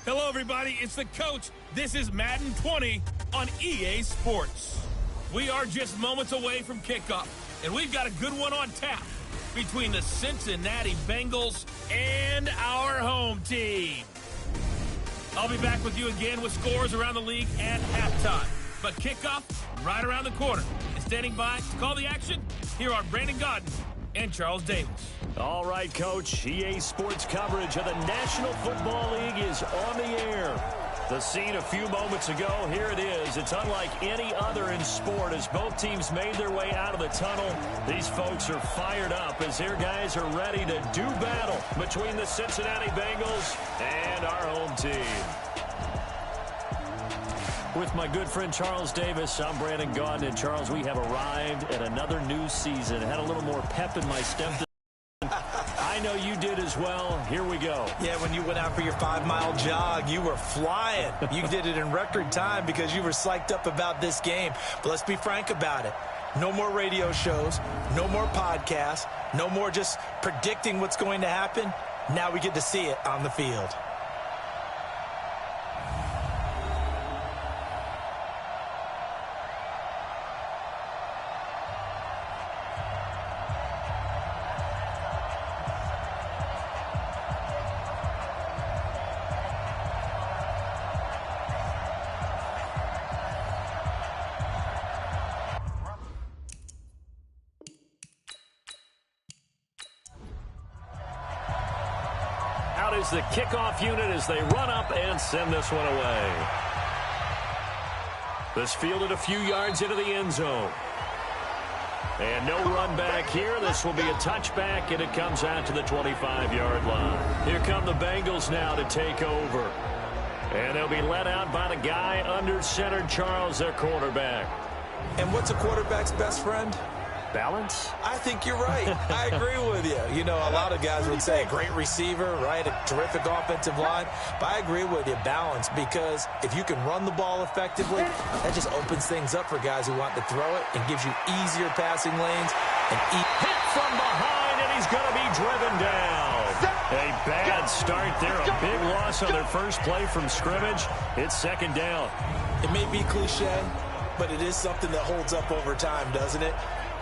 Hello, everybody. It's the coach. This is Madden 20 on EA Sports. We are just moments away from kickoff, and we've got a good one on tap between the Cincinnati Bengals and our home team. I'll be back with you again with scores around the league at halftime. But kickoff right around the corner. And standing by to call the action, here are Brandon Gaudin and Charles Davis. All right, Coach. EA Sports coverage of the National Football League is on the air. The scene a few moments ago, here it is. It's unlike any other in sport as both teams made their way out of the tunnel. These folks are fired up as their guys are ready to do battle between the Cincinnati Bengals and our home team. With my good friend Charles Davis, I'm Brandon Gaudin. And Charles, we have arrived at another new season. Had a little more pep in my step. I know you did as well. Here we go. Yeah, when you went out for your 5-mile jog, you were flying. You did it in record time because you were psyched up about this game. But let's be frank about it. No more radio shows, no more podcasts, no more just predicting what's going to happen. Now we get to see it on the field. Is the kickoff unit as they run up and send this one away. This fielded a few yards into the end zone. And no run back here. This will be a touchback, and it comes out to the 25-yard line. Here come the Bengals now to take over. And they'll be led out by the guy under center, Charles, their quarterback. And what's a quarterback's best friend? Balance? I think you're right. I agree with you. You know, a lot of guys would say a great receiver, right? A terrific offensive line. But I agree with you, balance, because if you can run the ball effectively, that just opens things up for guys who want to throw it and gives you easier passing lanes. Hit from behind, and he's going to be driven down. A bad start there. A big loss on their first play from scrimmage. It's second down. It may be cliche, but it is something that holds up over time, doesn't it?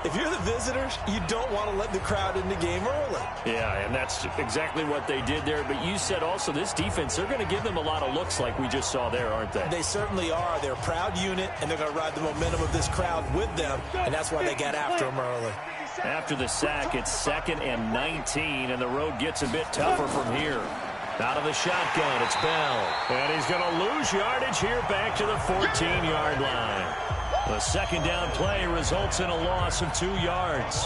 If you're the visitors, you don't want to let the crowd in the game early. Yeah, and that's exactly what they did there. But you said also this defense, they're going to give them a lot of looks like we just saw there, aren't they? They certainly are. They're a proud unit, and they're going to ride the momentum of this crowd with them, and that's why they got after them early. After the sack, it's 2nd and 19, and the road gets a bit tougher from here. Out of the shotgun, it's Bell. And he's going to lose yardage here back to the 14-yard line. The second down play results in a loss of 2 yards.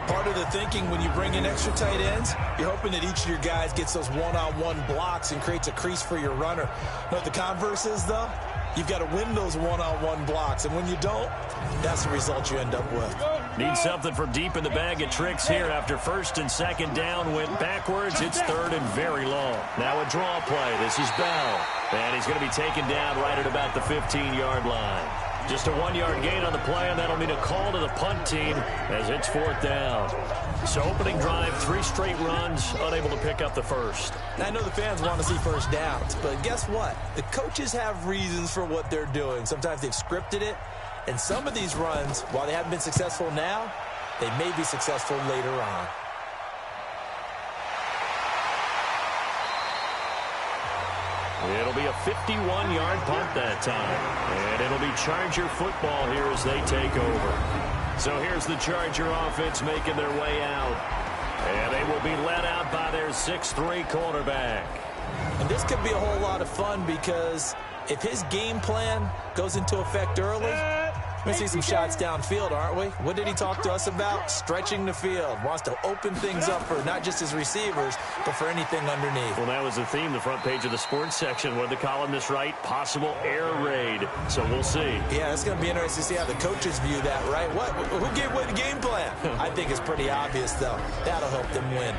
Part of the thinking when you bring in extra tight ends, you're hoping that each of your guys gets those one-on-one blocks and creates a crease for your runner. Know what the converse is, though? You've got to win those one-on-one blocks, and when you don't, that's the result you end up with. Need something from deep in the bag of tricks here after 1st and 2nd down went backwards. It's 3rd and very long. Now a draw play. This is Bell, and he's going to be taken down right at about the 15-yard line. Just a 1-yard gain on the play, and that'll mean a call to the punt team as it's 4th down. So opening drive, 3 straight runs, unable to pick up the first. I know the fans want to see first downs, but guess what? The coaches have reasons for what they're doing. Sometimes they've scripted it, and some of these runs, while they haven't been successful now, they may be successful later on. It'll be a 51-yard punt that time. And it'll be Charger football here as they take over. So here's the Charger offense making their way out. And they will be led out by their 6'3" quarterback. And this could be a whole lot of fun because if his game plan goes into effect early, we're going to see some shots downfield, aren't we? What did he talk to us about? Stretching the field. Wants to open things up for not just his receivers, but for anything underneath. Well, that was the theme, the front page of the sports section. What did the columnist write? Possible air raid. So we'll see. Yeah, it's going to be interesting to see how the coaches view that, right? Who gave away the game plan? I think it's pretty obvious, though. That'll help them win.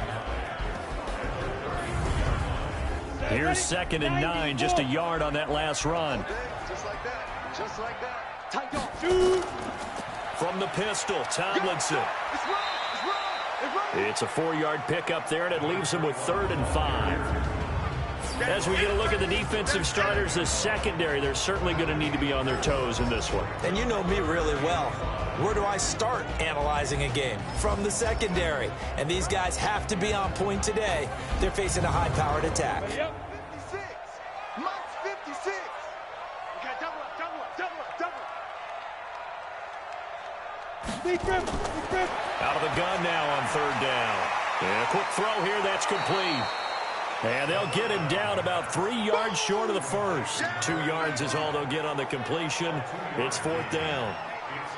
Here's 2nd and 9, just a yard on that last run. Just like that. Just like that. From the pistol, Tomlinson. It's a 4-yard pickup there, and it leaves him with 3rd and 5. As we get a look at the defensive starters, the secondary, they're certainly going to need to be on their toes in this one. And you know me really well. Where do I start analyzing a game? From the secondary. And these guys have to be on point today. They're facing a high-powered attack. 56. Max 56. We got double up, double up, double up, double up. Big grip, big grip. Out of the gun now on third down. And a quick throw here, that's complete. And they'll get him down about 3 yards short of the first. 2 yards is all they'll get on the completion. It's fourth down.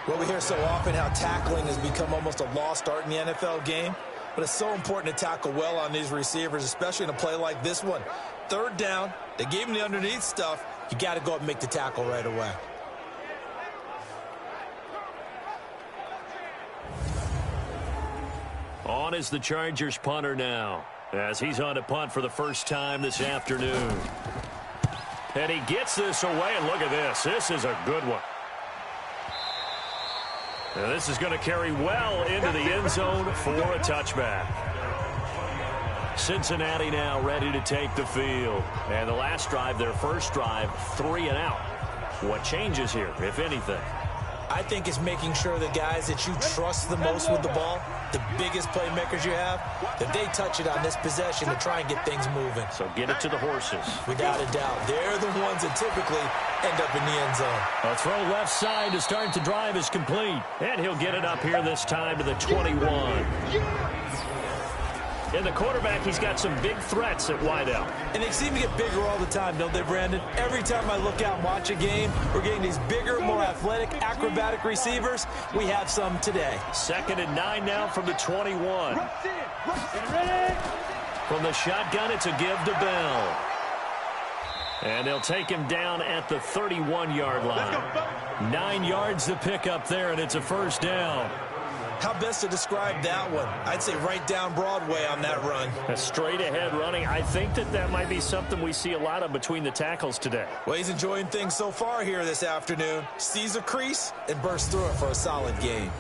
Well, we hear so often how tackling has become almost a lost art in the NFL game. But it's so important to tackle well on these receivers, especially in a play like this one. Third down, they gave him the underneath stuff. You got to go up and make the tackle right away. On is the Chargers punter now, as he's on to punt for the first time this afternoon. And he gets this away, and look at this. This is a good one. Now this is going to carry well into the end zone for a touchback. Cincinnati now ready to take the field. And the last drive, their first drive, 3 and out. What changes here, if anything? I think it's making sure the guys that you trust the most with the ball, the biggest playmakers you have, that they touch it on this possession to try and get things moving. So get it to the horses. Without a doubt. They're the ones that typically end up in the end zone. A throw left side to start the drive is complete. And he'll get it up here this time to the 21. And the quarterback, he's got some big threats at wideout. And they seem to get bigger all the time, don't they, Brandon? Every time I look out and watch a game, we're getting these bigger, more athletic, acrobatic receivers. We have some today. 2nd and 9 now from the 21. From the shotgun, it's a give to Bell. And they'll take him down at the 31-yard line. 9 yards to pick up there, and it's a first down. How best to describe that one? I'd say right down Broadway on that run. A straight-ahead running. I think that might be something we see a lot of between the tackles today. Well, he's enjoying things so far here this afternoon. Sees a crease and bursts through it for a solid gain.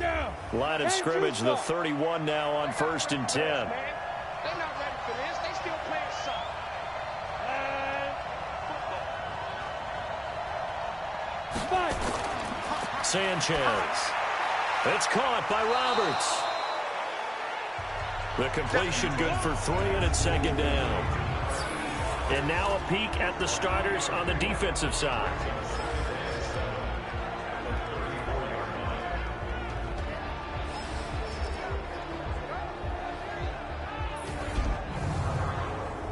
Line of scrimmage, the 31 now on 1st and 10. They're not ready for this. They still playing soft. Sanchez. It's caught by Roberts. The completion good for 3, and it's 2nd down. And now a peek at the starters on the defensive side.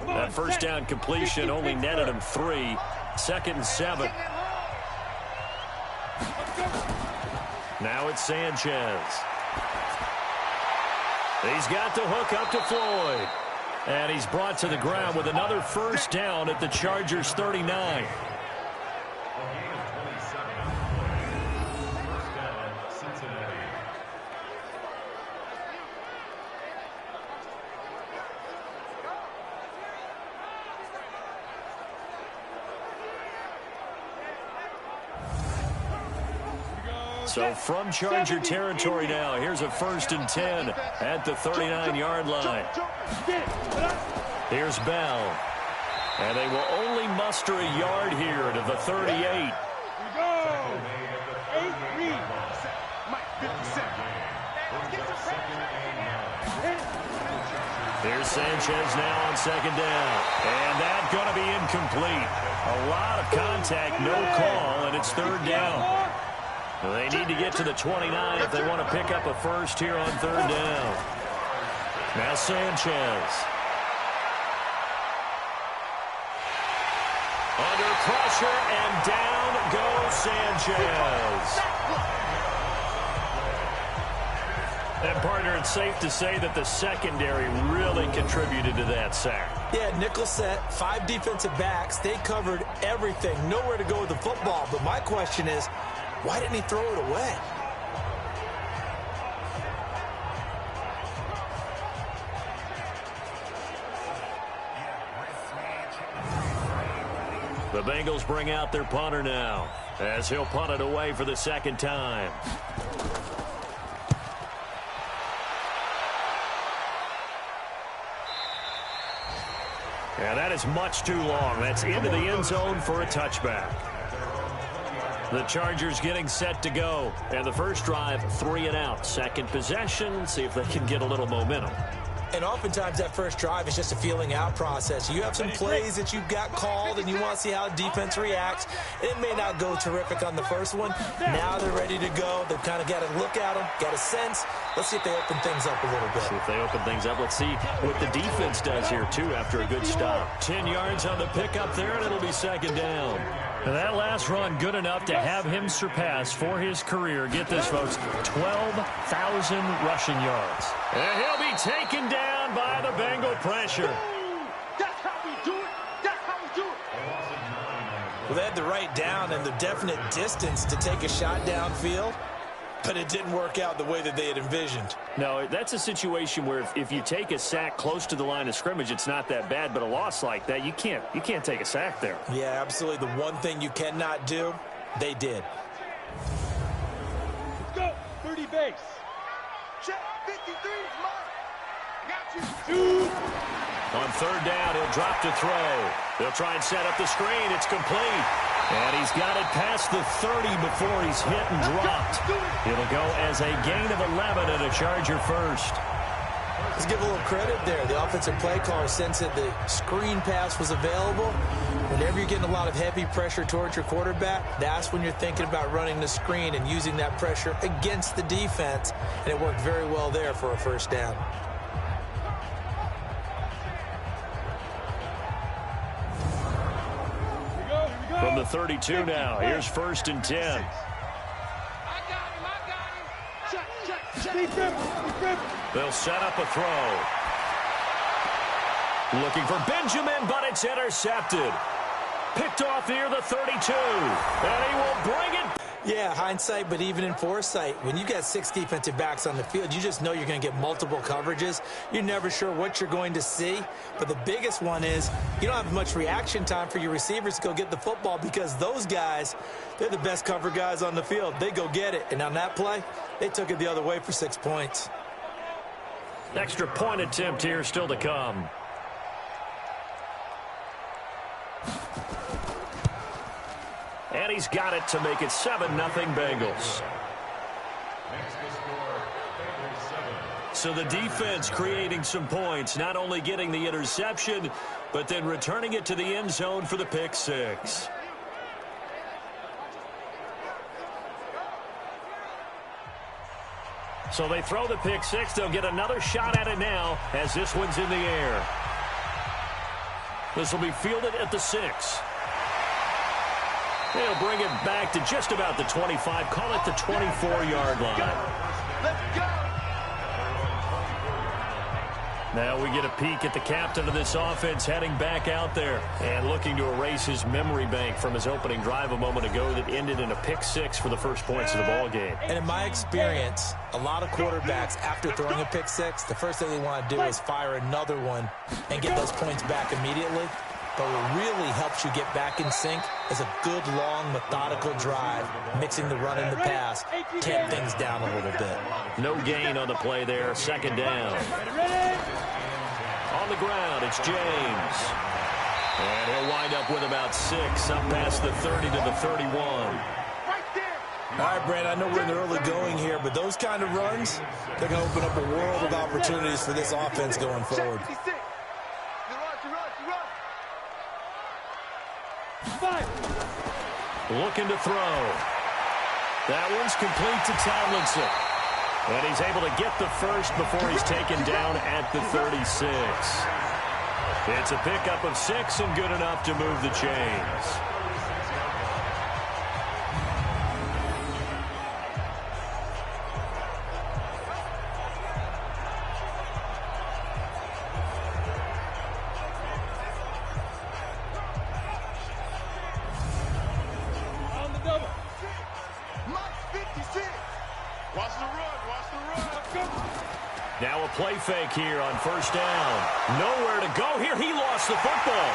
That first down completion only netted him 3. 2nd and 7. Now it's Sanchez. He's got the hook up to Floyd. And he's brought to the ground with another first down at the Chargers 39. So from Charger territory now, here's a 1st and 10 at the 39-yard line. Here's Bell. And they will only muster a yard here to the 38. Here's Sanchez now on 2nd down. And that's going to be incomplete. A lot of contact, no call, and it's 3rd down. They need to get to the 29 if they want to pick up a first here on 3rd down. Now Sanchez. Under pressure, and down goes Sanchez. And, partner, it's safe to say that the secondary really contributed to that sack. Yeah, nickel set, 5 defensive backs. They covered everything. Nowhere to go with the football. But my question is, why didn't he throw it away? The Bengals bring out their punter now, as he'll punt it away for the 2nd time. And that is much too long. That's into the end zone for a touchback. The Chargers getting set to go. And the first drive, 3 and out. Second possession, see if they can get a little momentum. And oftentimes that first drive is just a feeling out process. You have some plays that you've got called and you want to see how defense reacts. It may not go terrific on the first one. Now they're ready to go. They've kind of got to look at them, got a sense. Let's see if they open things up a little bit. See if they open things up. Let's see what the defense does here, too, after a good stop. 10 yards on the pickup there, and it'll be second down. And that last run good enough to have him surpass for his career. Get this, folks, 12,000 rushing yards. And he'll be taken down by the Bengal pressure. That's how we do it. That's how we do it. Well, they had the right down and the definite distance to take a shot downfield, but it didn't work out the way that they had envisioned. No, that's a situation where if you take a sack close to the line of scrimmage, it's not that bad, but a loss like that, you can't take a sack there. Yeah, absolutely. The one thing you cannot do, they did. Let's go. 30 base. Check. 53 is mine. Got you. On third down, he'll drop to throw. They'll try and set up the screen. It's complete. And he's got it past the 30 before he's hit and dropped. It'll go as a gain of 11 and a Charger first. Let's give a little credit there. The offensive play caller sensed that the screen pass was available. Whenever you're getting a lot of heavy pressure towards your quarterback, that's when you're thinking about running the screen and using that pressure against the defense. And it worked very well there for a first down. From the 32 now, here's first and 10. I got him. Check. They'll set up a throw. Looking for Benjamin, but it's intercepted. Picked off near the 32. And he will bring it. Yeah, hindsight, but even in foresight, when you got 6 defensive backs on the field, you just know you're going to get multiple coverages. You're never sure what you're going to see. But the biggest one is you don't have much reaction time for your receivers to go get the football because those guys, they're the best cover guys on the field. They go get it. And on that play, they took it the other way for 6 points. Extra point attempt here still to come. And he's got it to make it 7-0 Bengals. So the defense creating some points, not only getting the interception, but then returning it to the end zone for the pick six. So they throw the pick six. They'll get another shot at it now as this one's in the air. This will be fielded at the 6. They'll bring it back to just about the 25. Call it the 24-yard line. Let's go. Now we get a peek at the captain of this offense heading back out there and looking to erase his memory bank from his opening drive a moment ago that ended in a pick six for the first points of the ball game. And in my experience, a lot of quarterbacks, after throwing a pick six, the first thing they want to do is fire another one and get those points back immediately. But what really helps you get back in sync is a good, long, methodical drive, mixing the run and the pass, tamp things down a little bit. No gain on the play there. Second down. On the ground, it's James. And he'll wind up with about 6, up past the 30 to the 31. All right, Brad, I know we're in the early going here, but those kind of runs, they're going to open up a world of opportunities for this offense going forward. Looking to throw. That one's complete to Tomlinson. And he's able to get the first before he's taken down at the 36. It's a pickup of 6 and good enough to move the chains. Now a play fake here on first down. Nowhere to go here. He lost the football.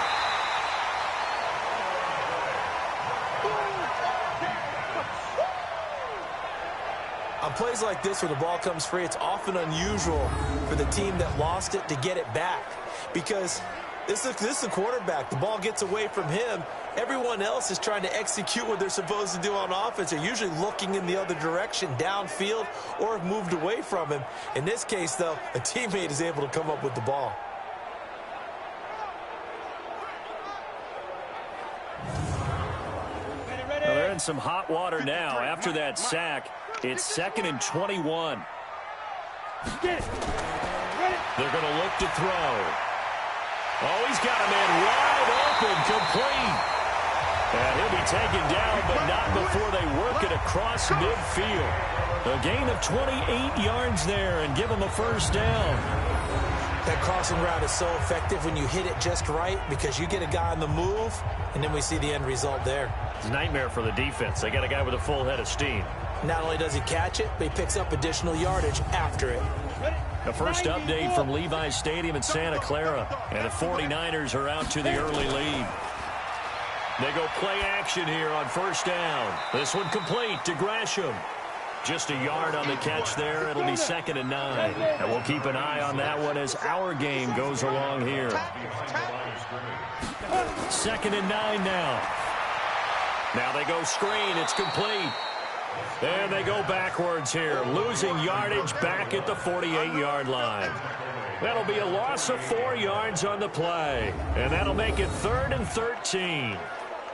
On plays like this where the ball comes free, it's often unusual for the team that lost it to get it back because This is the quarterback. The ball gets away from him. Everyone else is trying to execute what they're supposed to do on offense. They're usually looking in the other direction, downfield, or have moved away from him. In this case, though, a teammate is able to come up with the ball. Well, they're in some hot water now. After that sack, it's 2nd and 21. They're going to look to throw. Oh, he's got a man wide open, complete. And he'll be taken down, but not before they work it across midfield. A gain of 28 yards there and give him a first down. That crossing route is so effective when you hit it just right because you get a guy on the move, and then we see the end result there. It's a nightmare for the defense. They got a guy with a full head of steam. Not only does he catch it, but he picks up additional yardage after it. The first update from Levi's Stadium in Santa Clara. And the 49ers are out to the early lead. They go play action here on first down. This one complete to Gresham. Just a yard on the catch there. It'll be 2nd and 9. And we'll keep an eye on that one as our game goes along here. 2nd and 9 now. Now they go screen. It's complete. And they go backwards here, losing yardage back at the 48-yard line. That'll be a loss of 4 yards on the play. And that'll make it 3rd and 13.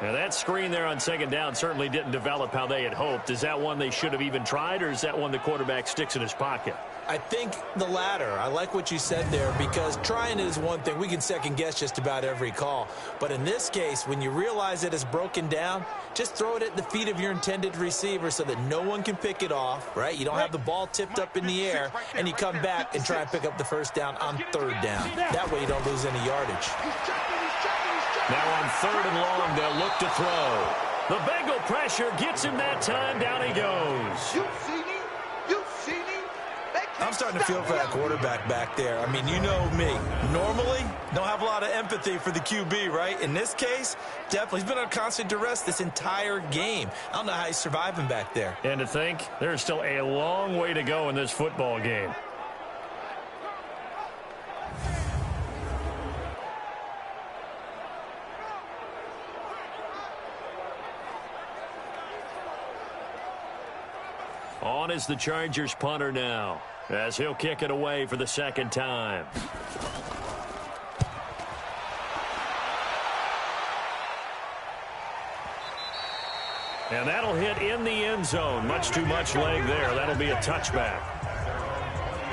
Now, that screen there on 2nd down certainly didn't develop how they had hoped. Is that one they should have even tried, or is that one the quarterback sticks in his pocket? I think the latter. I like what you said there because trying is one thing. We can second-guess just about every call. But in this case, when you realize that it's broken down, just throw it at the feet of your intended receiver so that no one can pick it off, right? You don't have the ball tipped up in the air, and you come back and try and pick up the first down on 3rd down. That way you don't lose any yardage. Now on 3rd and long, they'll look to throw. The Bengal pressure gets him that time. Down he goes. You see me? You see me? I'm starting to feel for that quarterback back there. I mean, you know me. Normally, don't have a lot of empathy for the QB, right? In this case, definitely. He's been on constant duress this entire game. I don't know how he's surviving back there. And to think, there's still a long way to go in this football game. On is the Chargers punter now, as he'll kick it away for the 2nd time. And that'll hit in the end zone. Much too much leg there. That'll be a touchback.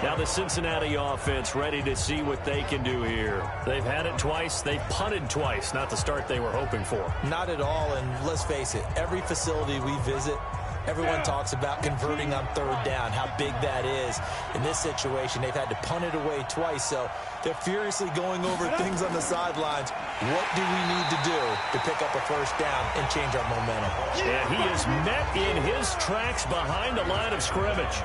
Now the Cincinnati offense ready to see what they can do here. They've had it twice. They've punted twice. Not the start they were hoping for. Not at all, and let's face it, every facility we visit, everyone talks about converting on 3rd down, how big that is. In this situation, they've had to punt it away twice, so they're furiously going over things on the sidelines. What do we need to do to pick up a first down and change our momentum? And he is met in his tracks behind the line of scrimmage.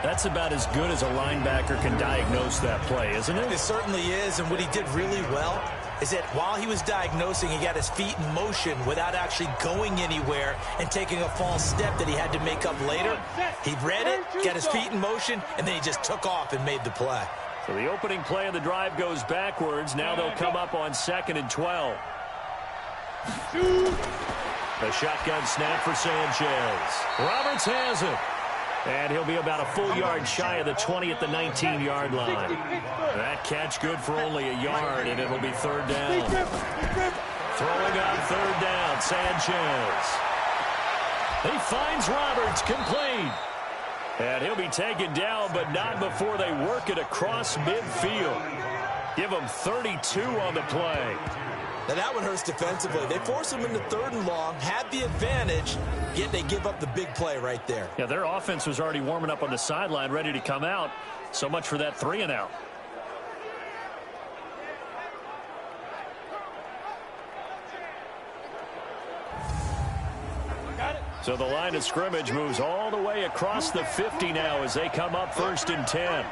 That's about as good as a linebacker can diagnose that play, isn't it? It certainly is, and what he did really well is that while he was diagnosing, he got his feet in motion without actually going anywhere and taking a false step that he had to make up later. He read it, got his feet in motion, and then he just took off and made the play. So the opening play of the drive goes backwards. Now they'll come up on 2nd and 12. The shotgun snap for Sanchez. Roberts has it. And he'll be about a full yard shy of the 20 at the 19-yard line. That catch good for only a yard, and it'll be 3rd down. Throwing on 3rd down, Sanchez. He finds Roberts, complete. And he'll be taken down, but not before they work it across midfield. Give him 32 on the play. Now that one hurts defensively. They force him into 3rd and long, had the advantage, yet they give up the big play right there. Yeah, their offense was already warming up on the sideline, ready to come out. So much for that 3 and out. So the line of scrimmage moves all the way across the 50 now as they come up 1st and 10.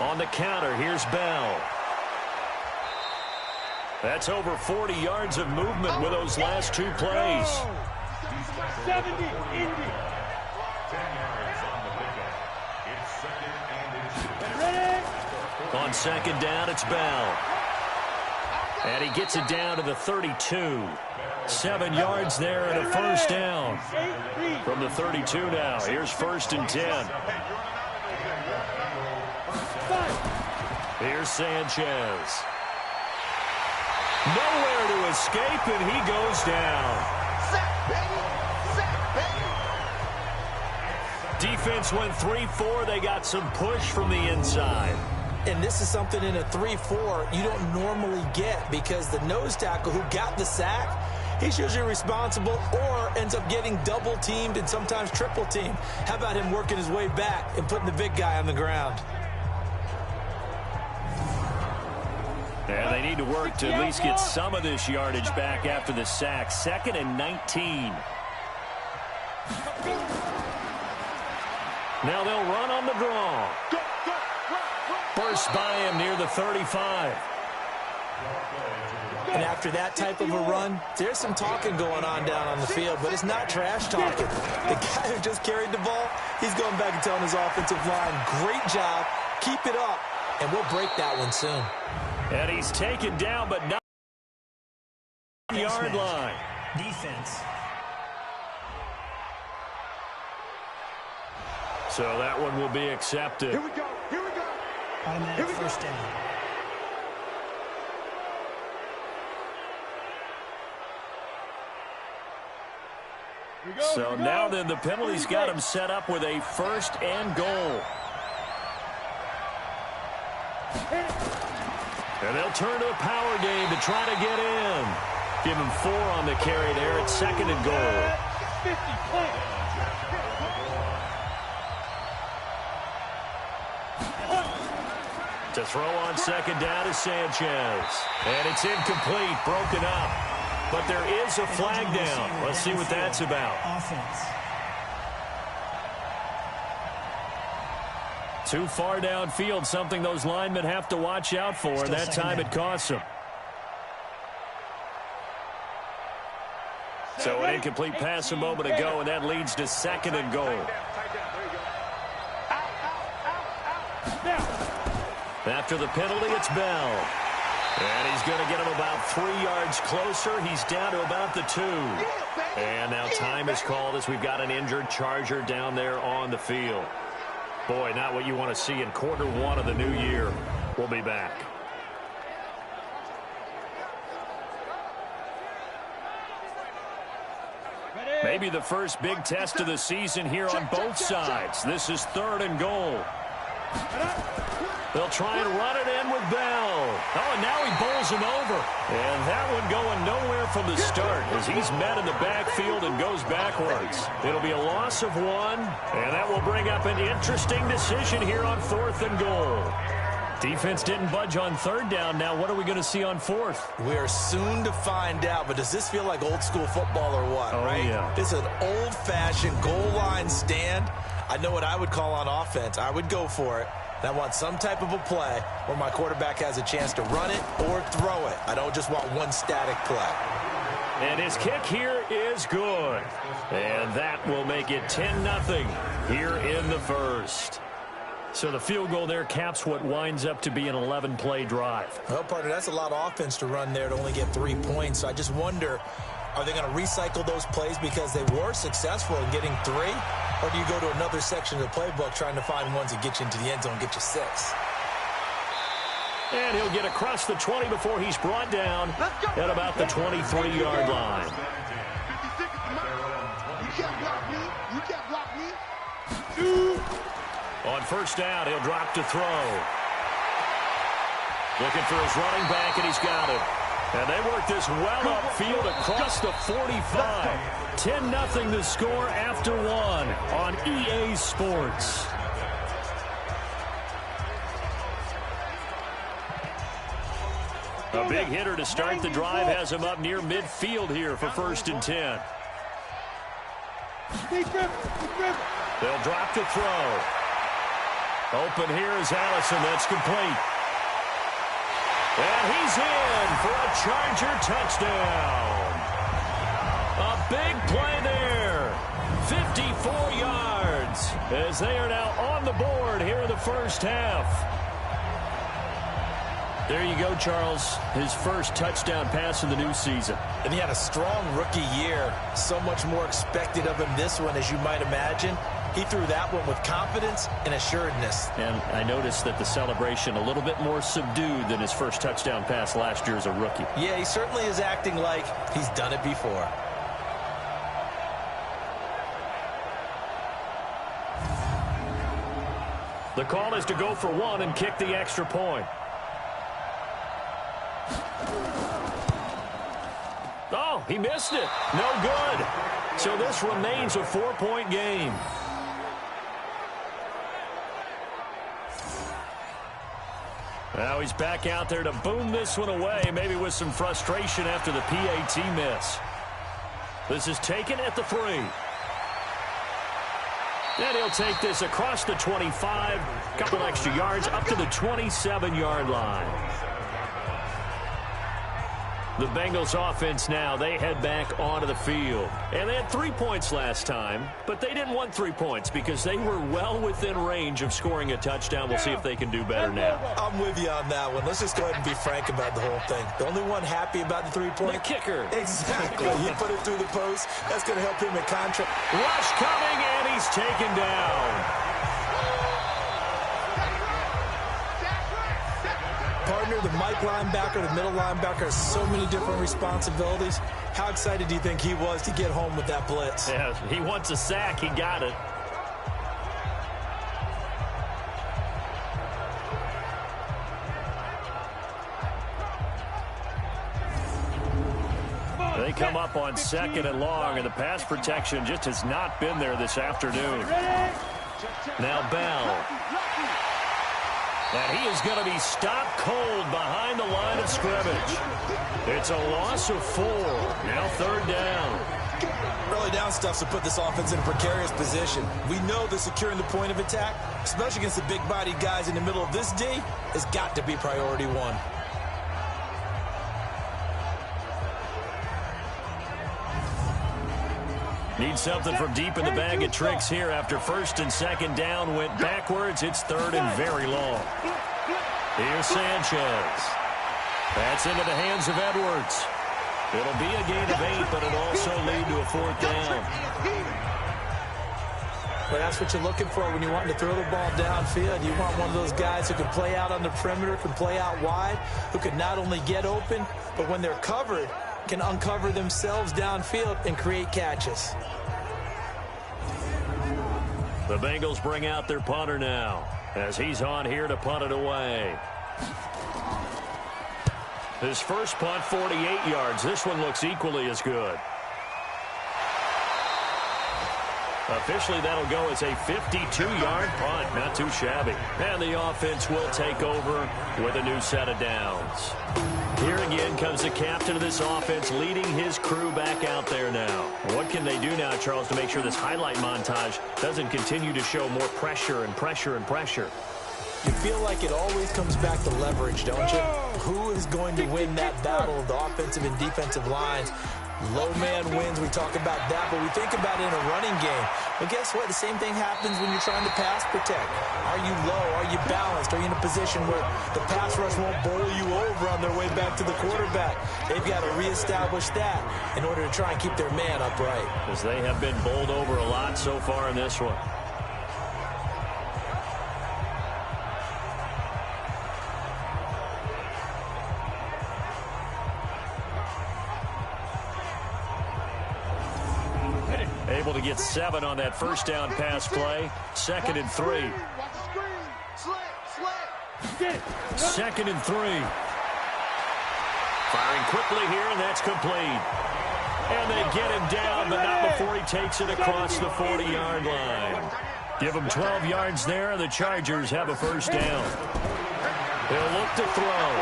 On the counter, here's Bell. That's over 40 yards of movement with those last 2 plays. 70, Indy. On second down, it's Bell. And he gets it down to the 32. 7 yards there and a first down. From the 32 now, here's 1st and 10. Here's Sanchez. Nowhere to escape, and he goes down. Sack, baby! Sack, baby! Defense went 3-4. They got some push from the inside. And this is something in a 3-4 you don't normally get, because the nose tackle who got the sack, he's usually responsible or ends up getting double-teamed and sometimes triple-teamed. How about him working his way back and putting the big guy on the ground? And they need to work to at least get some of this yardage back after the sack. 2nd and 19. Now they'll run on the draw. Burst by him near the 35. And after that type of a run, there's some talking going on down on the field, but it's not trash talking. The guy who just carried the ball, he's going back and telling his offensive line, great job, keep it up, and we'll break that one soon. And he's taken down, but not on the yard line. Defense. So that one will be accepted. Here we go. Here we go. Automatic first down. So now then the penalty's got him set up with a 1st and goal. And they'll turn to a power game to try to get in. Give him 4 on the carry there. It's 2nd and goal. To throw on 2nd down is Sanchez. And it's incomplete, broken up. But there is a flag down. Let's see what that's about. Offense. Too far downfield, something those linemen have to watch out for, and that time it costs them. So an incomplete pass a moment ago, and that leads to 2nd and goal. After the penalty, it's Bell. And he's going to get him about 3 yards closer. He's down to about the 2. And now time is called as we've got an injured Charger down there on the field. Boy, not what you want to see in quarter 1 of the new year. We'll be back. Maybe the first big test of the season here on both sides. This is 3rd and goal. They'll try and run it in with Bell. Oh, and now he bowls him over. And that one going nowhere from the start as he's met in the backfield and goes backwards. It'll be a loss of 1, and that will bring up an interesting decision here on 4th and goal. Defense didn't budge on 3rd down. Now what are we going to see on 4th? We are soon to find out, but does this feel like old school football or what, right? Yeah. This is an old-fashioned goal line stand. I know what I would call on offense. I would go for it. I want some type of a play where my quarterback has a chance to run it or throw it. I don't just want one static play. And his kick here is good. And that will make it 10-0 here in the first. So the field goal there caps what winds up to be an 11-play drive. Well, partner, that's a lot of offense to run there to only get 3 points. So I just wonder, are they going to recycle those plays because they were successful in getting 3? Or do you go to another section of the playbook trying to find ones that get you into the end zone and get you 6? And he'll get across the 20 before he's brought down at about the 23-yard line. 56 is the mark. You can't block me. You can't block me. On 1st down, he'll drop to throw. Looking for his running back, and he's got it. And they work this well upfield across the 45. 10-0 the score after 1 on EA Sports. A big hitter to start the drive has him up near midfield here for 1st and 10. They'll drop to throw. Open here is Allison. That's complete. And he's in for a Charger touchdown. A big play there. 54 yards as they are now on the board here in the first half. There you go, Charles. His first touchdown pass of the new season. And he had a strong rookie year. So much more expected of him this one, as you might imagine. He threw that one with confidence and assuredness. And I noticed that the celebration a little bit more subdued than his first touchdown pass last year as a rookie. Yeah, he certainly is acting like he's done it before. The call is to go for one and kick the extra point. Oh, he missed it. No good. So this remains a 4-point game. Now he's back out there to boom this one away, maybe with some frustration after the PAT miss. This is taken at the 3. And he'll take this across the 25, couple extra yards up to the 27-yard line. The Bengals offense now, they head back onto the field. And they had 3 points last time, but they didn't want 3 points because they were well within range of scoring a touchdown. We'll see if they can do better now. I'm with you on that one. Let's just go ahead and be frank about the whole thing. The only one happy about the 3-point? The kicker. Exactly. He put it through the post. That's going to help him in contract. Rush coming, and he's taken down. Partner, the Mike linebacker, the middle linebacker has so many different responsibilities. How excited do you think he was to get home with that blitz? Yeah, he wants a sack. He got it. They come up on 2nd and long, and the pass protection just has not been there this afternoon. Now Bell. And he is going to be stopped cold behind the line of scrimmage. It's a loss of 4. Now 3rd down. Early down stuff to put this offense in a precarious position. We know that securing the point of attack, especially against the big-bodied guys in the middle of this D, has got to be priority 1. Need something from deep in the bag of tricks here after 1st and 2nd down. Went backwards. It's 3rd and very long. Here's Sanchez. That's into the hands of Edwards. It'll be a gain of 8, but it'll also lead to a 4th down. But that's what you're looking for when you want to throw the ball downfield. You want one of those guys who can play out on the perimeter, can play out wide, who can not only get open, but when they're covered, can uncover themselves downfield and create catches. The Bengals bring out their punter now as he's on here to punt it away. His first punt, 48 yards. This one looks equally as good. Officially, that'll go as a 52-yard punt. Not too shabby. And the offense will take over with a new set of downs. Here again comes the captain of this offense leading his crew back out there now. What can they do now, Charles, to make sure this highlight montage doesn't continue to show more pressure and pressure and pressure? You feel like it always comes back to leverage, don't you? Who is going to win that battle of the offensive and defensive lines? Low man wins. We talk about that, but we think about it in a running game. Well, guess what? The same thing happens when you're trying to pass protect. Are you low? Are you balanced? Are you in a position where the pass rush won't bowl you over on their way back to the quarterback? They've got to reestablish that in order to try and keep their man upright. Because they have been bowled over a lot so far in this one. Able to get 7 on that first down pass play. 2nd and 3. 2nd and 3. Firing quickly here, and that's complete. And they get him down, but not before he takes it across the 40-yard line. Give him 12 yards there, and the Chargers have a first down. He'll look to throw.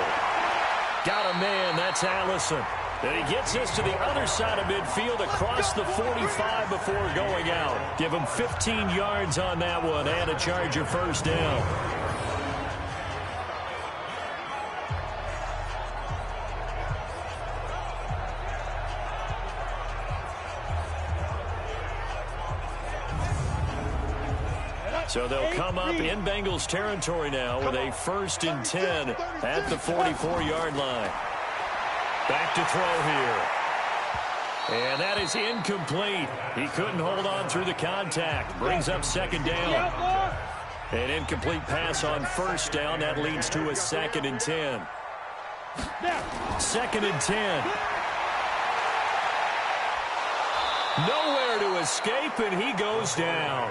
Got a man, that's Allison. And he gets this to the other side of midfield across the 45 before going out. Give him 15 yards on that one and a Charger first down. So they'll come up in Bengals territory now with a 1st and 10 at the 44-yard line. Back to throw here. And that is incomplete. He couldn't hold on through the contact. Brings up 2nd down. An incomplete pass on 1st down. That leads to a 2nd and 10. 2nd and 10. Nowhere to escape, and he goes down.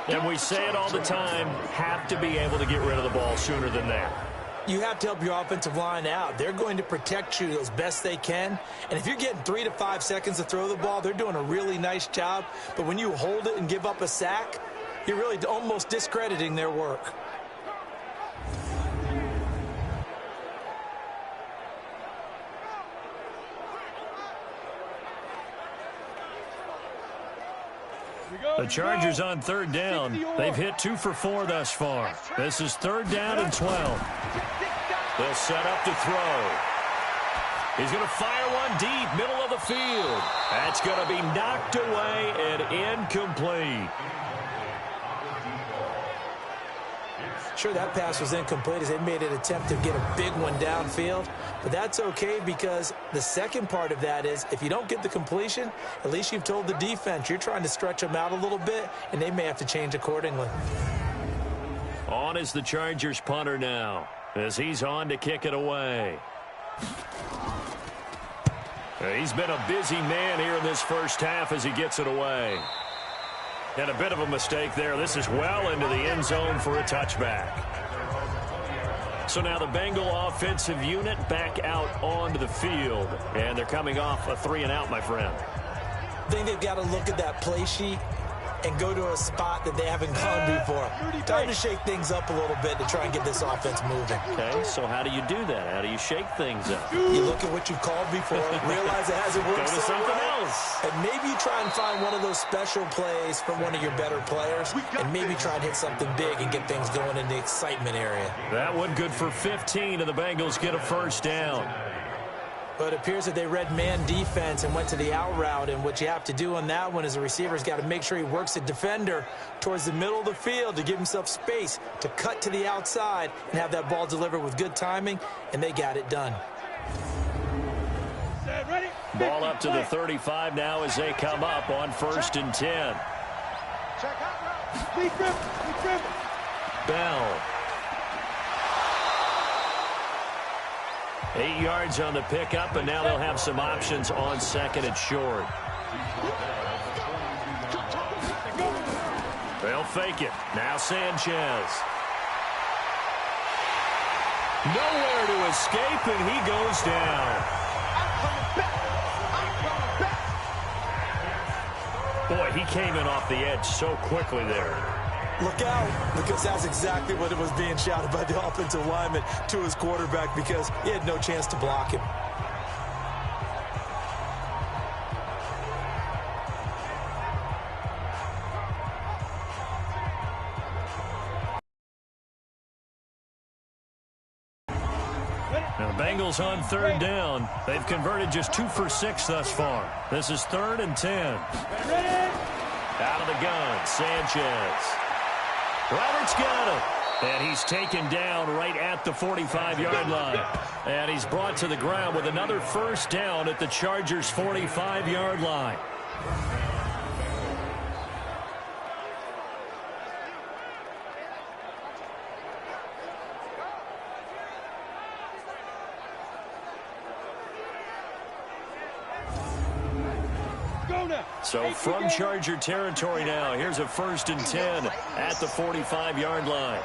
And we say it all the time, have to be able to get rid of the ball sooner than that. You have to help your offensive line out. They're going to protect you as best they can. And if you're getting 3 to 5 seconds to throw the ball, they're doing a really nice job. But when you hold it and give up a sack, you're really almost discrediting their work. The Chargers on 3rd down. They've hit 2 for 4 thus far. This is 3rd down and 12. They'll set up to throw. He's going to fire one deep, middle of the field. That's going to be knocked away and incomplete. Sure, that pass was incomplete as they made an attempt to get a big one downfield. But that's okay because the second part of that is if you don't get the completion, at least you've told the defense you're trying to stretch them out a little bit, and they may have to change accordingly. On is the Chargers punter now as he's on to kick it away. He's been a busy man here in this first half as he gets it away. And a bit of a mistake there. This is well into the end zone for a touchback. So now the Bengal offensive unit back out onto the field. And they're coming off a 3-and-out, my friend. I think they've got to look at that play sheet and go to a spot that they haven't gone before. Time to shake things up a little bit to try and get this offense moving. Okay, so how do you do that? How do you shake things up? You look at what you've called before, realize it hasn't worked Go to something else. And maybe you try and find one of those special plays from one of your better players, and maybe try and hit something big and get things going in the excitement area. That one good for 15, and the Bengals get a 1st down. But it appears that they read man defense and went to the out route, and what you have to do on that one is the receiver's got to make sure he works the defender towards the middle of the field to give himself space to cut to the outside and have that ball delivered with good timing, and they got it done. Ball up to the 35 now as they come up on 1st and 10. Bell. 8 yards on the pickup, and now they'll have some options on 2nd and short. They'll fake it. Now Sanchez. Nowhere to escape, and he goes down. Boy, he came in off the edge so quickly there. Look out, because that's exactly what it was being shouted by the offensive lineman to his quarterback because he had no chance to block him. Now the Bengals on 3rd down. They've converted just 2 for 6 thus far. This is 3rd and 10. Out of the gun, Sanchez. Roberts got him. And he's taken down right at the 45-yard line. And he's brought to the ground with another 1st down at the Chargers' 45-yard line. So from Charger territory now, here's a 1st and 10 at the 45-yard line.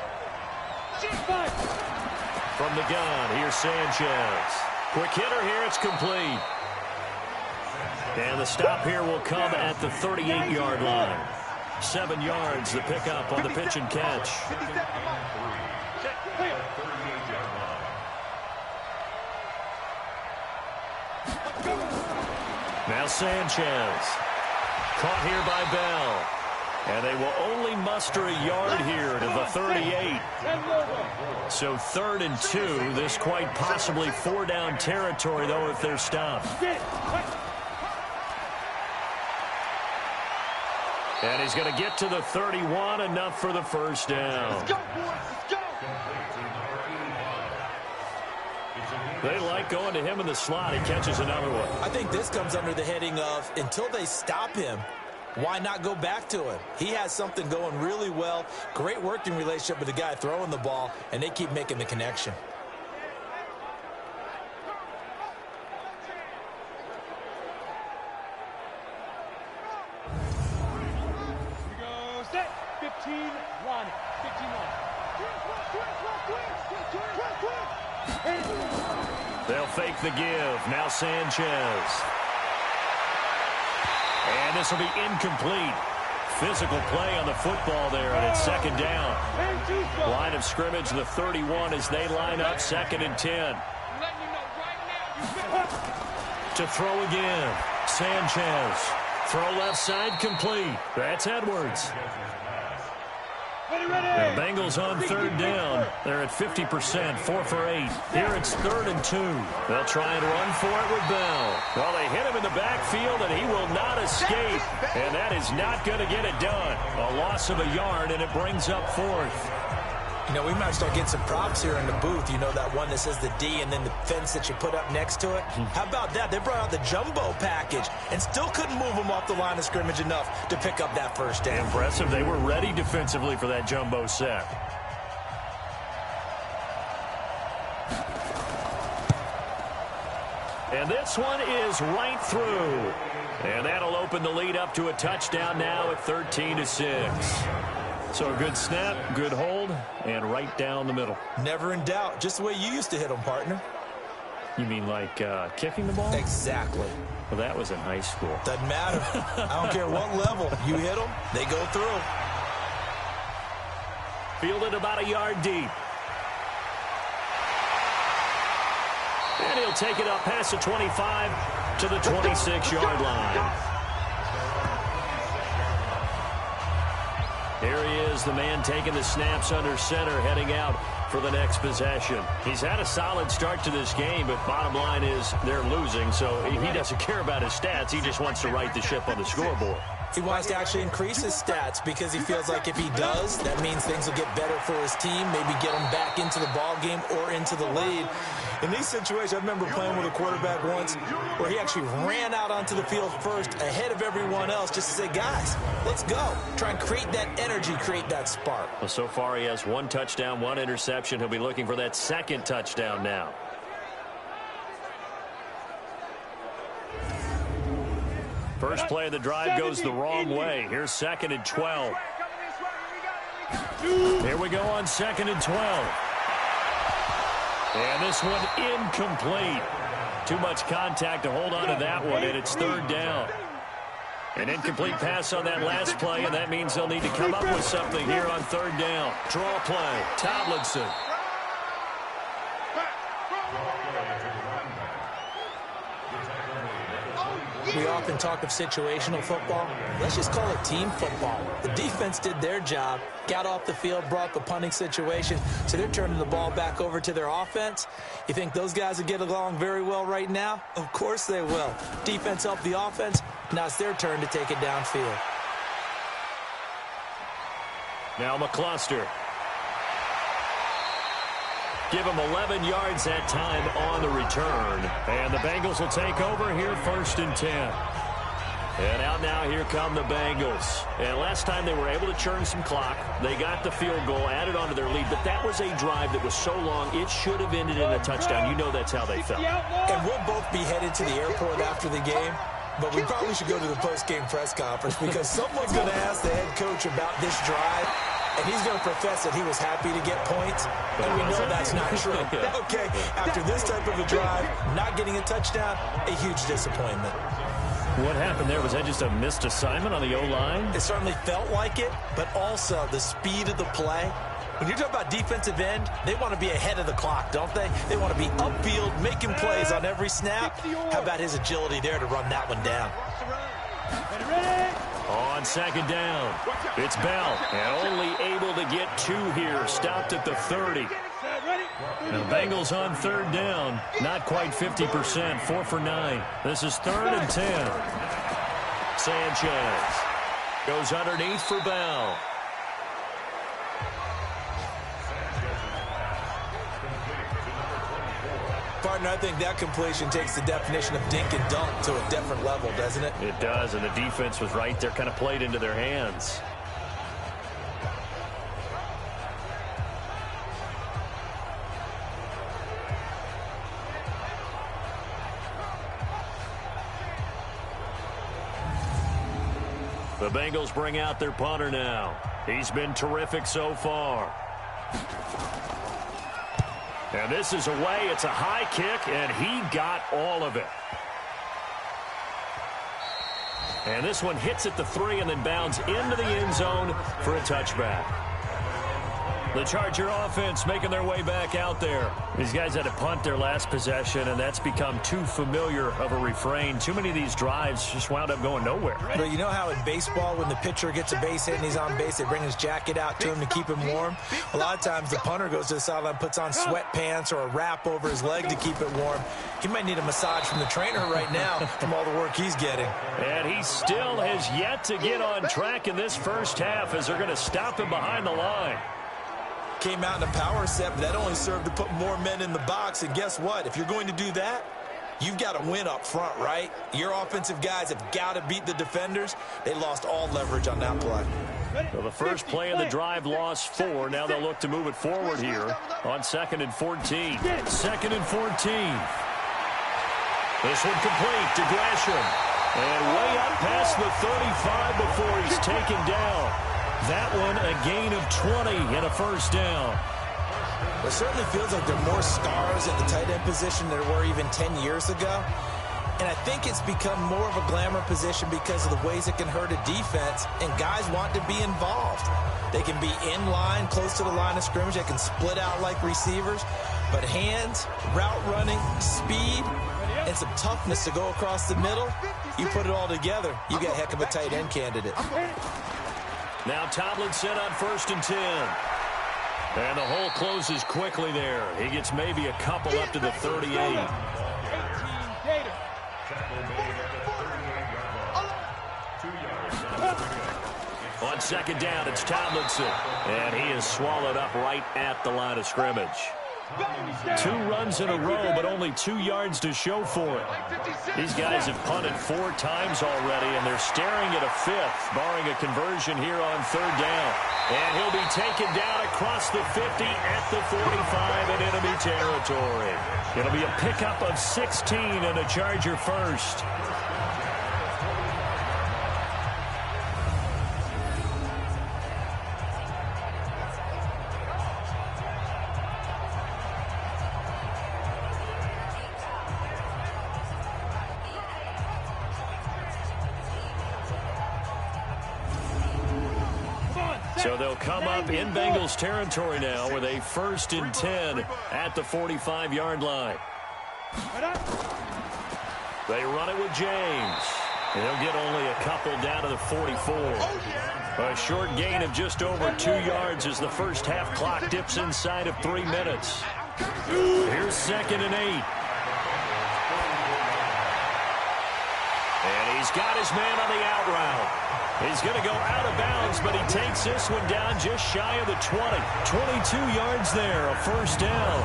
From the gun, here's Sanchez. Quick hitter here, it's complete. And the stop here will come at the 38-yard line. 7 yards, the pickup on the pitch and catch. Now Sanchez. Caught here by Bell. And they will only muster a yard here to the 38. So 3rd and 2. This quite possibly 4-down territory, though, if they're stopped. And he's going to get to the 31, enough for the first down. Let's go, boys. Let's go. They like going to him in the slot. He catches another one. I think this comes under the heading of until they stop him, why not go back to him? He has something going really well. Great working relationship with the guy throwing the ball, and they keep making the connection. Set. 15-1. 15-1. They'll fake the give. Now Sanchez. And this will be incomplete. Physical play on the football there, and it's second down. Line of scrimmage, the 31, as they line up, 2nd and 10. To throw again. Sanchez. Throw left side, complete. That's Edwards. The Bengals on 3rd down. They're at 50%, 4 for 8. Here it's 3rd and 2. They'll try and run for it with Bell. Well, they hit him in the backfield, and he will not escape. And that is not going to get it done. A loss of a yard, and it brings up 4th. You know, we might start getting some props here in the booth. You know, that one that says the D and then the fence that you put up next to it? How about that? They brought out the jumbo package and still couldn't move them off the line of scrimmage enough to pick up that first down. Impressive. They were ready defensively for that jumbo set. And this one is right through. And that'll open the lead up to a touchdown now at 13-6. So a good snap, good hold, and right down the middle. Never in doubt. Just the way you used to hit them, partner. You mean like kicking the ball? Exactly. Well, that was in high school. Doesn't matter. I don't care what level. You hit them, they go through. Fielded about a yard deep. And he'll take it up past the 25 to the 26-yard line. Here he is, the man taking the snaps under center, heading out for the next possession. He's had a solid start to this game, but bottom line is they're losing, so he doesn't care about his stats. He just wants to right the ship on the scoreboard. He wants to actually increase his stats because he feels like if he does, that means things will get better for his team, maybe get him back into the ball game or into the lead. In these situations, I remember playing with a quarterback once where he actually ran out onto the field first ahead of everyone else just to say, guys, let's go. Try and create that energy, create that spark. Well, so far he has 1 touchdown, 1 interception. He'll be looking for that 2nd touchdown now. First play of the drive goes the wrong way. Here's 2nd and 12. Here we go on 2nd and 12. And this one incomplete. Too much contact to hold on to that one, and it's 3rd down. An incomplete pass on that last play, and that means they'll need to come up with something here on 3rd down. Draw play, Tomlinson. We often talk of situational football. Let's just call it team football. The defense did their job, got off the field, brought the punting situation, so they're turning the ball back over to their offense. You think those guys will get along very well right now? Of course they will. Defense helped the offense. Now it's their turn to take it downfield. Now McCluster. Give him 11 yards that time on the return. And the Bengals will take over here 1st and 10. And out now, here come the Bengals. And last time they were able to churn some clock. They got the field goal, added on to their lead. But that was a drive that was so long, it should have ended in a touchdown. You know that's how they felt. And we'll both be headed to the airport after the game. But we probably should go to the post-game press conference because someone's going to ask the head coach about this drive. And he's going to profess that he was happy to get points, and we know that's not true. Okay, after this type of a drive, not getting a touchdown, a huge disappointment. What happened there? Was that just a missed assignment on the O-line? It certainly felt like it, but also the speed of the play. When you're talking about defensive end, they want to be ahead of the clock, don't they? They want to be upfield, making plays on every snap. How about his agility there to run that one down? On 2nd down, it's Bell, and only able to get 2 here, stopped at the 30. And the Bengals on 3rd down, not quite 50%, 4 for 9. This is 3rd and 10. Sanchez. Goes underneath for Bell. Partner, I think that completion takes the definition of dink and dunk to a different level, doesn't it? It does, and the defense was right there, kind of played into their hands. The Bengals bring out their punter now. He's been terrific so far. And this is away. It's a high kick, and he got all of it. And this one hits at the 3 and then bounds into the end zone for a touchback. The Charger offense making their way back out there. These guys had to punt their last possession, and that's become too familiar of a refrain. Too many of these drives just wound up going nowhere. But you know how in baseball, when the pitcher gets a base hit and he's on base, they bring his jacket out to him to keep him warm? A lot of times the punter goes to the sideline, puts on sweatpants or a wrap over his leg to keep it warm. He might need a massage from the trainer right now from all the work he's getting. And he still has yet to get on track in this first half as they're going to stop him behind the line. Came out in a power set, but that only served to put more men in the box. And guess what? If you're going to do that, you've got to win up front, right? Your offensive guys have got to beat the defenders. They lost all leverage on that play. Well, the first play of the drive lost 4. Now they'll look to move it forward here on 2nd and 14. 2nd and 14. This one complete to Gresham. And way up past the 35 before he's taken down. That one a gain of 20 and a first down. It certainly feels like there are more stars at the tight end position than there were even 10 years ago. And I think it's become more of a glamour position because of the ways it can hurt a defense, and guys want to be involved. They can be in line, close to the line of scrimmage. They can split out like receivers. But hands, route running, speed, and some toughness to go across the middle, you put it all together, you get a heck of a tight end candidate. Now Tomlinson on 1st and 10. And the hole closes quickly there. He gets maybe a couple up to the 38. On 2nd down, it's Tomlinson. And he is swallowed up right at the line of scrimmage. 2 runs in a row, but only 2 yards to show for it. These guys have punted 4 times already, and they're staring at a 5th, barring a conversion here on 3rd down. And he'll be taken down across the 50 at the 45 in enemy territory. It'll be a pickup of 16 and a Charger first. So they'll come up in Bengals territory now with a 1st and 10 at the 45-yard line. They run it with James. They'll get only a couple down to the 44. A short gain of just over 2 yards as the first half clock dips inside of 3 minutes. Here's 2nd and 8. And he's got his man on the out route. He's going to go out of bounds, but he takes this one down just shy of the 20. 22 yards there, a first down.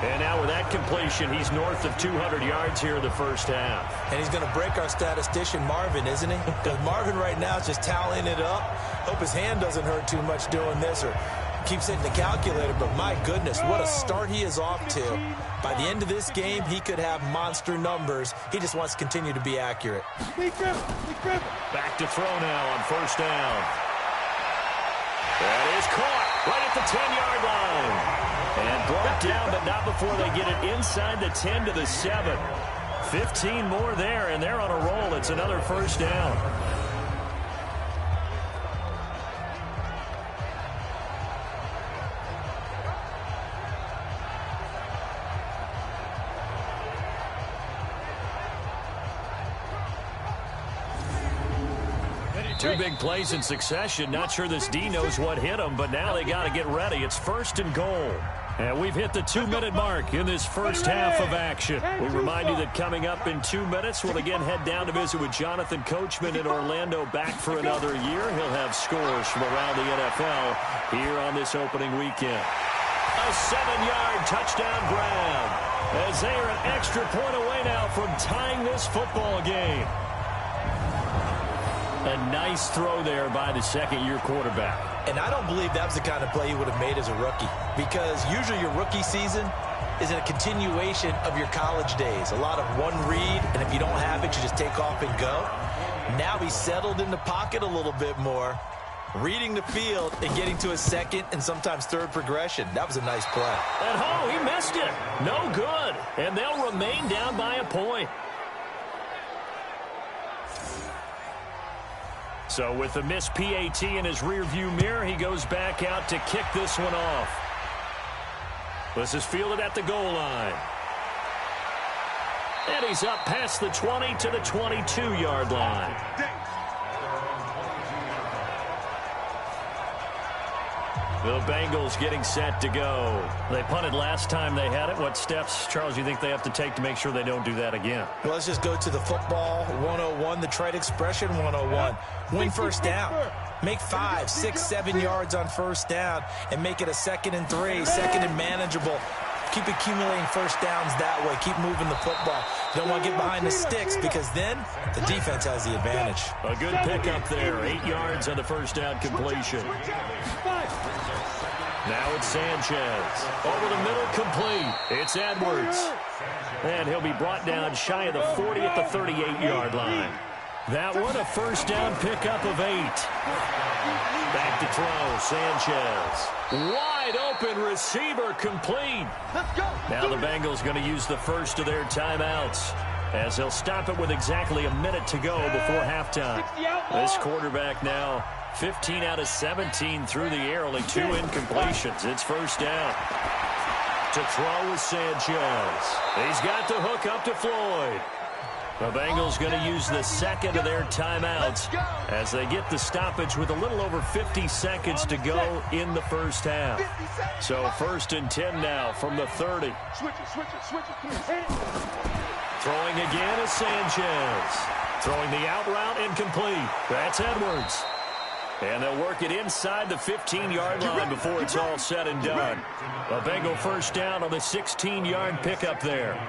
And now with that completion, he's north of 200 yards here in the first half. And he's going to break our statistician, Marvin, isn't he? Because Marvin right now is just tallying it up. Hope his hand doesn't hurt too much doing this or keeps hitting the calculator. But my goodness, what a start he is off to. By the end of this game, he could have monster numbers. He just wants to continue to be accurate. Back to throw now on 1st down. That is caught right at the 10-yard line. And brought down, but not before they get it inside the 10 to the 7. 15 more there, and they're on a roll. It's another first down. Two big plays in succession. Not sure this D knows what hit him, but now they got to get ready. It's 1st and goal. And we've hit the 2-minute mark in this first half of action. We remind you that coming up in 2 minutes, we'll again head down to visit with Jonathan Coachman in Orlando, back for another year. He'll have scores from around the NFL here on this opening weekend. A 7-yard touchdown grab as they are an extra point away now from tying this football game. A nice throw there by the second-year quarterback. And I don't believe that was the kind of play he would have made as a rookie, because usually your rookie season is a continuation of your college days. A lot of one read, and if you don't have it, you just take off and go. Now he's settled in the pocket a little bit more, reading the field and getting to a second and sometimes third progression. That was a nice play. And he missed it. No good. And they'll remain down by a point. So with the missed PAT in his rearview mirror, he goes back out to kick this one off. This is fielded at the goal line. And he's up past the 20 to the 22-yard line. The Bengals getting set to go. They punted last time they had it. What steps, Charles, do you think they have to take to make sure they don't do that again? Well, let's just go to the football 101, the trade expression 101. Win first down. Make 5, 6, 7 yards on first down and make it a 2nd and 3, 2nd and manageable. Keep accumulating first downs that way. Keep moving the football. You don't want to get behind the sticks, because then the defense has the advantage. A good pickup there. 8 yards on the first down completion. Now it's Sanchez. Over the middle, complete. It's Edwards. And he'll be brought down shy of the 40 at the 38-yard line. That one, a first down pickup of 8. Back to throw, Sanchez. Wide open receiver, complete. Now the Bengals going to use the first of their timeouts, as they'll stop it with exactly a minute to go before halftime. This quarterback now 15 out of 17 through the air, only 2 incompletions. It's first down. To throw with Sanchez. He's got the hook up to Floyd. The Bengals going to use the second of their timeouts as they get the stoppage with a little over 50 seconds to go in the first half. So 1st and 10 now from the 30. Throwing again is Sanchez. Throwing the out route, incomplete. That's Edwards. And they'll work it inside the 15-yard line before it's all said and done. A Bengal first down on the 16-yard pickup there.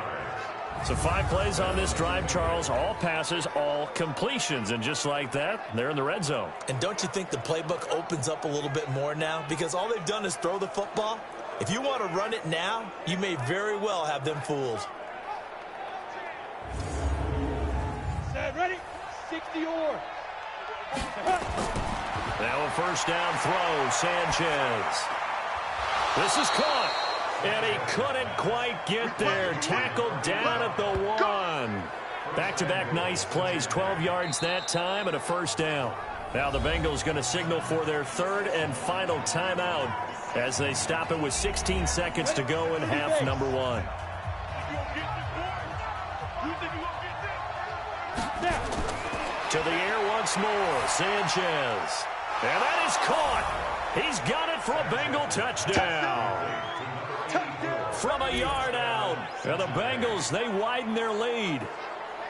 So 5 plays on this drive, Charles. All passes, all completions. And just like that, they're in the red zone. And don't you think the playbook opens up a little bit more now? Because all they've done is throw the football. If you want to run it now, you may very well have them fooled. Ready? 60 or. Now a first down throw, Sanchez. This is caught. And he couldn't quite get there. Tackled down at the 1. Back-to-back nice plays. 12 yards that time and a first down. Now the Bengals going to signal for their 3rd and final timeout as they stop it with 16 seconds to go in half number 1. To the air once more, Sanchez. And that is caught. He's got it for a Bengal touchdown. From a yard out. And the Bengals, they widen their lead.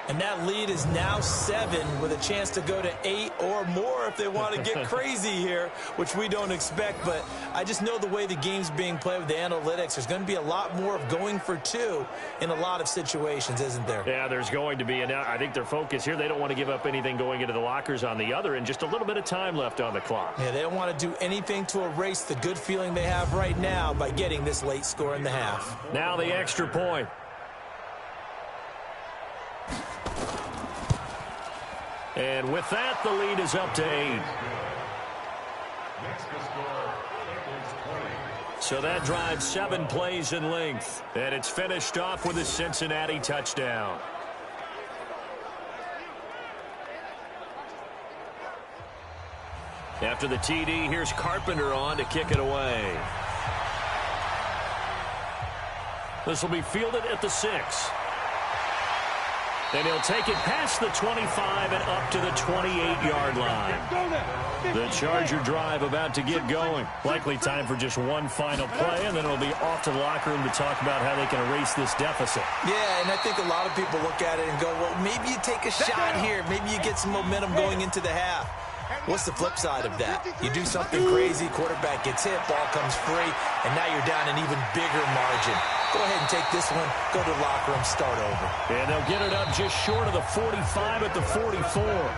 And that lead is now 7 with a chance to go to 8 or more if they want to get crazy here, which we don't expect. But I just know the way the game's being played with the analytics, there's going to be a lot more of going for 2 in a lot of situations, isn't there? Yeah, there's going to be. And I think their focus here, they don't want to give up anything going into the lockers on the other, and just a little bit of time left on the clock. Yeah, they don't want to do anything to erase the good feeling they have right now by getting this late score in the half. Now the extra point. And with that, the lead is up to 8. So that drives 7 plays in length. And it's finished off with a Cincinnati touchdown. After the TD, here's Carpenter on to kick it away. This will be fielded at the 6. And he'll take it past the 25 and up to the 28-yard line. The Charger drive about to get going. Likely time for just one final play, and then it'll be off to the locker room to talk about how they can erase this deficit. Yeah, and I think a lot of people look at it and go, well, maybe you take a shot here. Maybe you get some momentum going into the half. What's the flip side of that? You do something crazy, quarterback gets hit, ball comes free, and now you're down an even bigger margin. Go ahead and take this one, go to the locker room, start over. And they'll get it up just short of the 45 at the 44.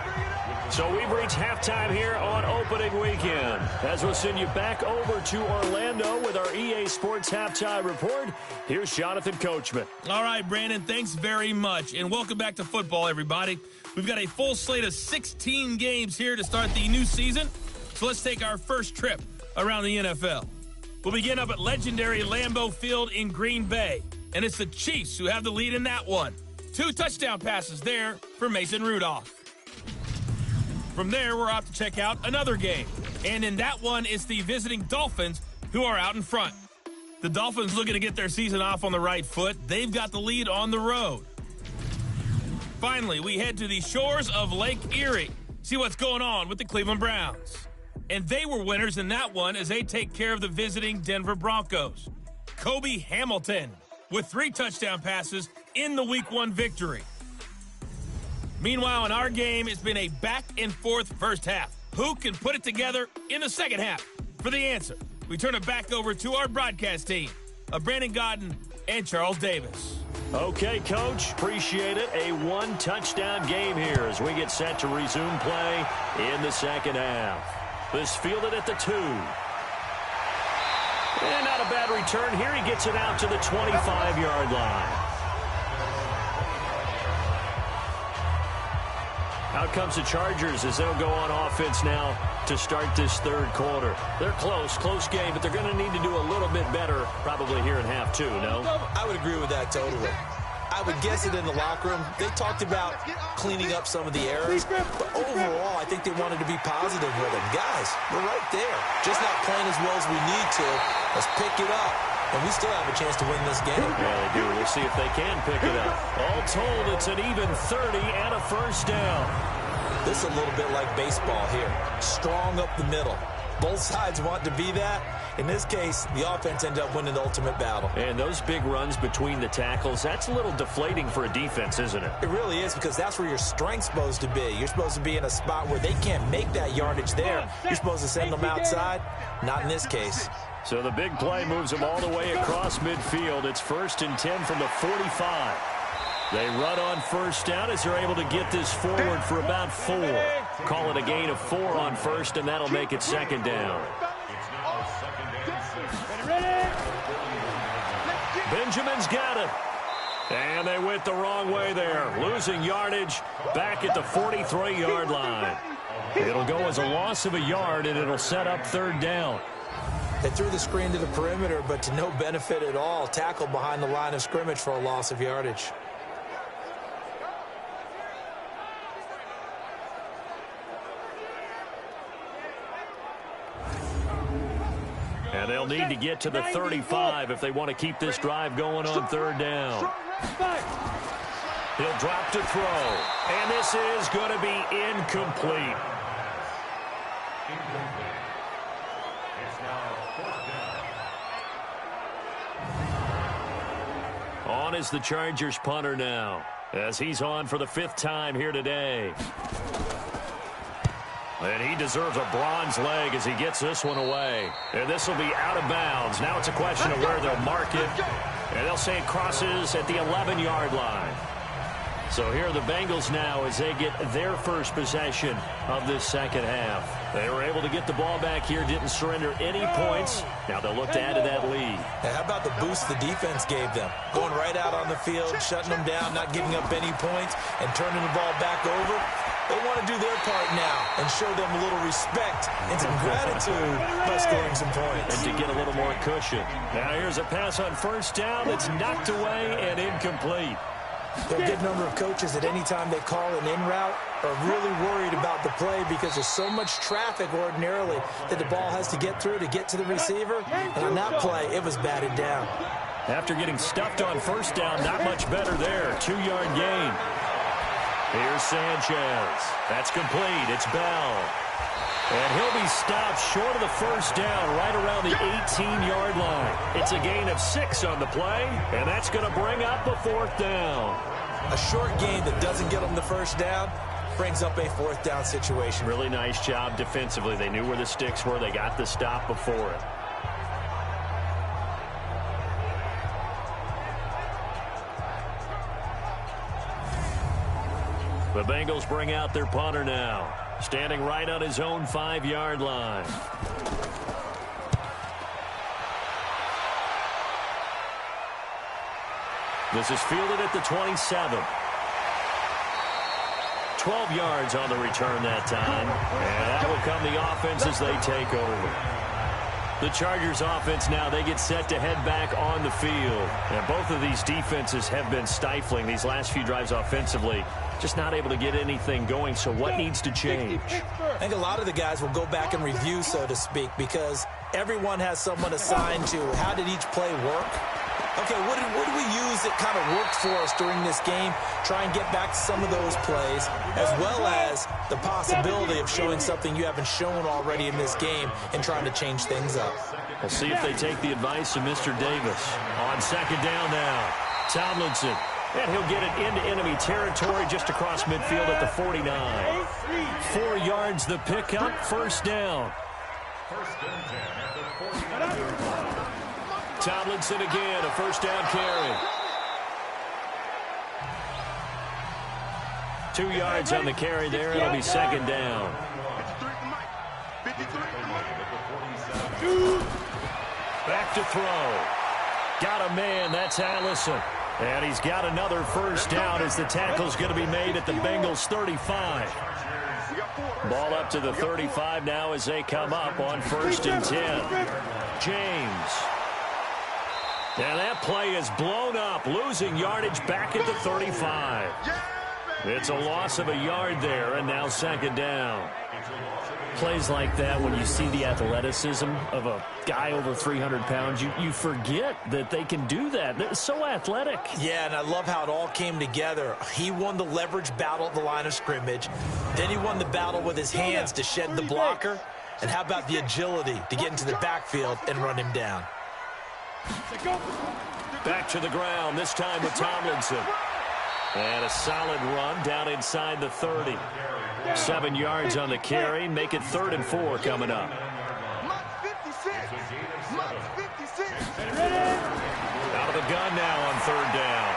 So we've reached halftime here on opening weekend. As we'll send you back over to Orlando with our EA Sports Halftime Report, here's Jonathan Coachman. All right, Brandon, thanks very much. And welcome back to football, everybody. We've got a full slate of 16 games here to start the new season. So let's take our first trip around the NFL. We'll begin up at legendary Lambeau Field in Green Bay. And it's the Chiefs who have the lead in that one. 2 touchdown passes there for Mason Rudolph. From there, we're off to check out another game. And in that one, it's the visiting Dolphins who are out in front. The Dolphins looking to get their season off on the right foot. They've got the lead on the road. Finally, we head to the shores of Lake Erie. See what's going on with the Cleveland Browns. And they were winners in that one as they take care of the visiting Denver Broncos. Kobe Hamilton with 3 touchdown passes in the Week 1 victory. Meanwhile, in our game, it's been a back-and-forth first half. Who can put it together in the second half? For the answer, we turn it back over to our broadcast team of Brandon Godden and Charles Davis. Okay, Coach, appreciate it. A 1-touchdown game here as we get set to resume play in the second half. This fielded at the 2. And not a bad return here. He gets it out to the 25-yard line. Out comes the Chargers as they'll go on offense now to start this third quarter. They're close game, but they're going to need to do a little bit better probably here in half 2, no? I would agree with that totally. I would guess it in the locker room. They talked about cleaning up some of the errors, but overall, I think they wanted to be positive with them. Guys, we're right there. Just not playing as well as we need to. Let's pick it up, and we still have a chance to win this game. Yeah, they do. We'll see if they can pick it up. All told, it's an even 30 and a first down. This is a little bit like baseball here. Strong up the middle. Both sides want to be that. In this case, the offense ended up winning the ultimate battle. And those big runs between the tackles, that's a little deflating for a defense, isn't it? It really is, because that's where your strength's supposed to be. You're supposed to be in a spot where they can't make that yardage there. You're supposed to send them outside. Not in this case. So the big play moves them all the way across midfield. It's 1st and 10 from the 45. They run on first down as they're able to get this forward for about 4. Call it a gain of 4 on first, and that'll make it second down. Benjamin's got it. And they went the wrong way there. Losing yardage back at the 43-yard line. It'll go as a loss of a yard, and it'll set up third down. They threw the screen to the perimeter, but to no benefit at all. Tackled behind the line of scrimmage for a loss of yardage. And they'll need to get to the 35 if they want to keep this drive going on third down. He'll drop to throw. And this is going to be incomplete. On is the Chargers punter now, as he's on for the 5th time here today. And he deserves a bronze leg as he gets this one away. And this will be out of bounds. Now it's a question of where they'll mark it. And they'll say it crosses at the 11-yard line. So here are the Bengals now as they get their first possession of this second half. They were able to get the ball back here, didn't surrender any points. Now they'll look to add to that lead. Now, how about the boost the defense gave them? Going right out on the field, shutting them down, not giving up any points, and turning the ball back over. They want to do their part now and show them a little respect and some gratitude by scoring some points. And to get a little more cushion. Now here's a pass on first down that's knocked away and incomplete. There are a good number of coaches at any time they call an in route are really worried about the play because there's so much traffic ordinarily that the ball has to get through to get to the receiver. And on that play, it was batted down. After getting stuffed on first down, not much better there. 2-yard gain. Here's Sanchez. That's complete. It's Bell. And he'll be stopped short of the first down right around the 18-yard line. It's a gain of 6 on the play, and that's going to bring up a 4th down. A short gain that doesn't get them the first down brings up a 4th down situation. Really nice job defensively. They knew where the sticks were. They got the stop before it. The Bengals bring out their punter now, standing right on his own 5-yard line. This is fielded at the 27. 12 yards on the return that time, and that will come the offense as they take over. The Chargers offense now, they get set to head back on the field. And both of these defenses have been stifling these last few drives offensively. Just not able to get anything going, so what needs to change? I think a lot of the guys will go back and review, so to speak, because everyone has someone assigned to how did each play work. Okay, what do we use that kind of worked for us during this game? Try and get back to some of those plays, as well as the possibility of showing something you haven't shown already in this game and trying to change things up. We'll see if they take the advice of Mr. Davis. On 2nd down now, Tomlinson. And he'll get it into enemy territory just across midfield at the 49. 4 yards the pickup, 1st down. Tomlinson again, a 1st down carry. 2 yards on the carry there. It'll be 2nd down. Back to throw. Got a man. That's Allison. And he's got another 1st down as the tackle's going to be made at the Bengals 35. Ball up to the 35 now as they come up on 1st and 10. James. And that play is blown up, losing yardage back at the 35. It's a loss of a yard there, and now 2nd down. Plays like that, when you see the athleticism of a guy over 300 pounds, you forget that they can do that. They're so athletic. Yeah, and I love how it all came together. He won the leverage battle at the line of scrimmage. Then he won the battle with his hands to shed the blocker. And how about the agility to get into the backfield and run him down? Back to the ground, this time with Tomlinson. And a solid run down inside the 30. 7 yards on the carry. Make it 3rd and 4 coming up. Out of the gun now on 3rd down.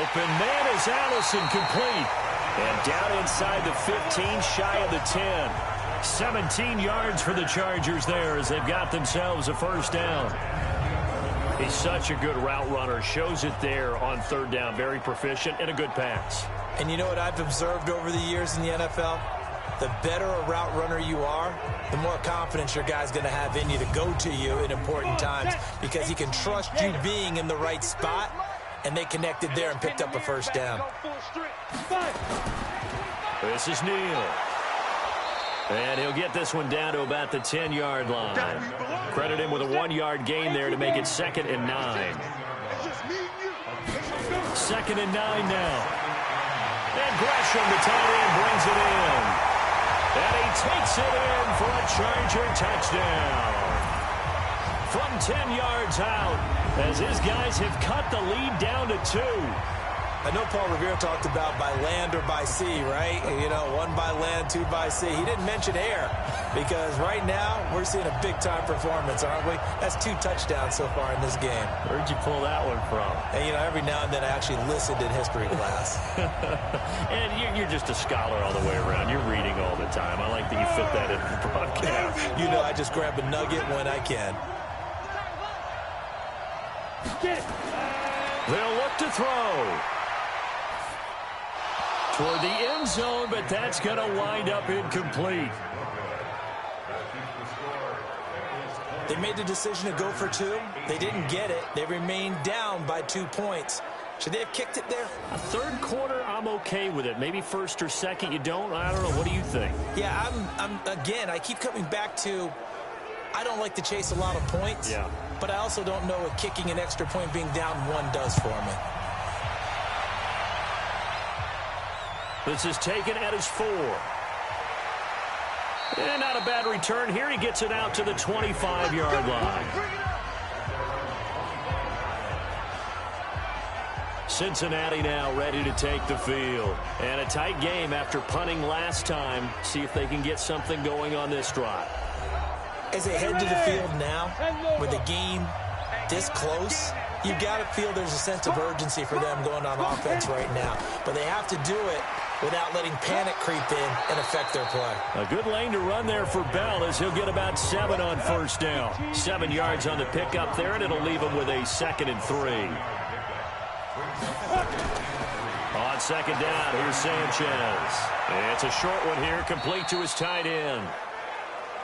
Open man is Allison, complete. And down inside the 15, shy of the 10. 17 yards for the Chargers there as they've got themselves a 1st down. He's such a good route runner. Shows it there on 3rd down. Very proficient and a good pass. And you know what I've observed over the years in the NFL? The better a route runner you are, the more confidence your guy's going to have in you to go to you in important times, because he can trust you being in the right spot, and they connected there and picked up a 1st down. This is Neal. And he'll get this one down to about the 10-yard line. Credit him with a 1-yard gain there to make it 2nd and 9. 2nd and 9 now. And Gresham, the tight end, brings it in. And he takes it in for a Charger touchdown. From 10 yards out, as his guys have cut the lead down to 2. I know Paul Revere talked about by land or by sea, right? You know, 1 by land, 2 by sea. He didn't mention air, because right now we're seeing a big-time performance, aren't we? That's 2 touchdowns so far in this game. Where'd you pull that one from? And, you know, every now and then I actually listened in history class. And you're just a scholar all the way around. You're reading all the time. I like that you fit that into the broadcast. You know, I just grab a nugget when I can. They'll look to throw toward the end zone, but that's going to wind up incomplete. They made the decision to go for 2. They didn't get it. They remained down by 2 points. Should they have kicked it there? A 3rd quarter, I'm okay with it. Maybe 1st or 2nd, you don't? I don't know. What do you think? Yeah, again, I keep coming back to, I don't like to chase a lot of points. Yeah. But I also don't know what kicking an extra point being down 1 does for me. This is taken at his 4. And not a bad return here. He gets it out to the 25-yard line. Cincinnati now ready to take the field. And a tight game after punting last time. See if they can get something going on this drive. As they head to the field now, with the game this close, you've got to feel there's a sense of urgency for them going on offense right now. But they have to do it without letting panic creep in and affect their play. A good lane to run there for Bell as he'll get about 7 on first down. 7 yards on the pickup there, and it'll leave him with a 2nd and 3. On 2nd down, here's Sanchez. It's a short one here, complete to his tight end.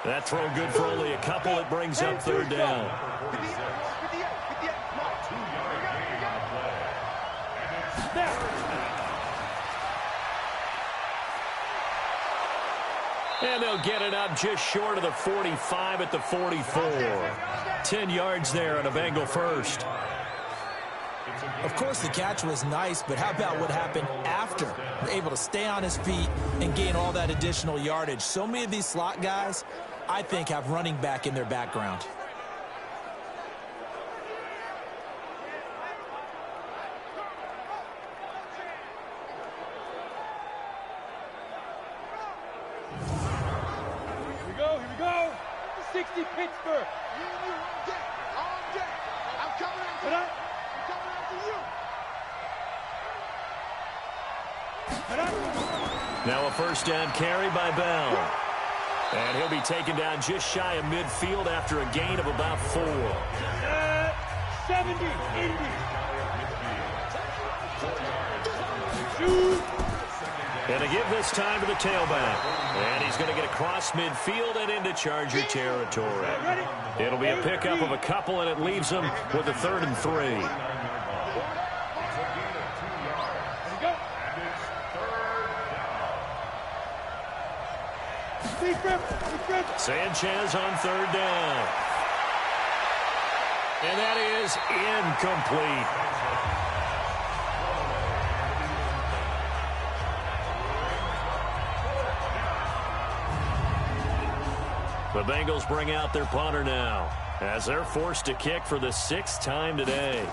That throw good for only a couple. It brings up 3rd down. And they'll get it up just short of the 45 at the 44. 10 yards there on a Bengal first. Of course, the catch was nice, but how about what happened after? Able to stay on his feet and gain all that additional yardage. So many of these slot guys, I think, have running back in their background. Here we go. 60 Pittsburgh. You and you on deck. On deck. I'm coming after you. I'm coming after you. Now a first down carry by Bell. And he'll be taken down just shy of midfield after a gain of about 4. 70, Indy. Shoot. And to give this time to the tailback. And he's going to get across midfield and into Charger territory. It'll be a pickup of a couple, and it leaves him with a 3rd and 3. Sanchez on 3rd down. And that is incomplete. The Bengals bring out their punter now as they're forced to kick for the 6th time today.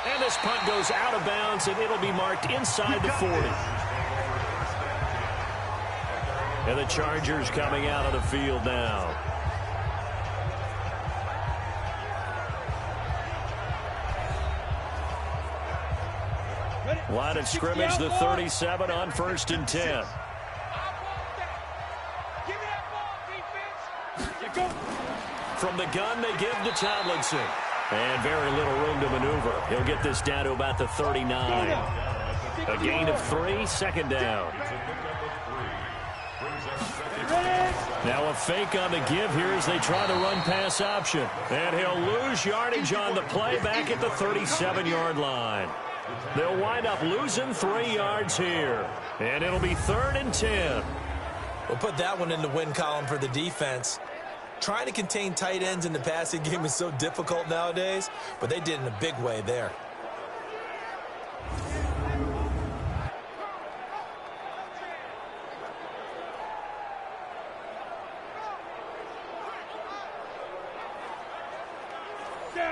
And this punt goes out of bounds, and it'll be marked inside the 40. And the Chargers coming out of the field now. Line of scrimmage, the 37 on 1st and 10. From the gun, they give to Tomlinson. And very little room to maneuver. He'll get this down to about the 39. A gain of 3, 2nd down. Now a fake on the give here as they try the run-pass option. And he'll lose yardage on the play back at the 37-yard line. They'll wind up losing 3 yards here. And it'll be 3rd and 10. We'll put that one in the win column for the defense. Trying to contain tight ends in the passing game is so difficult nowadays, but they did in a big way there.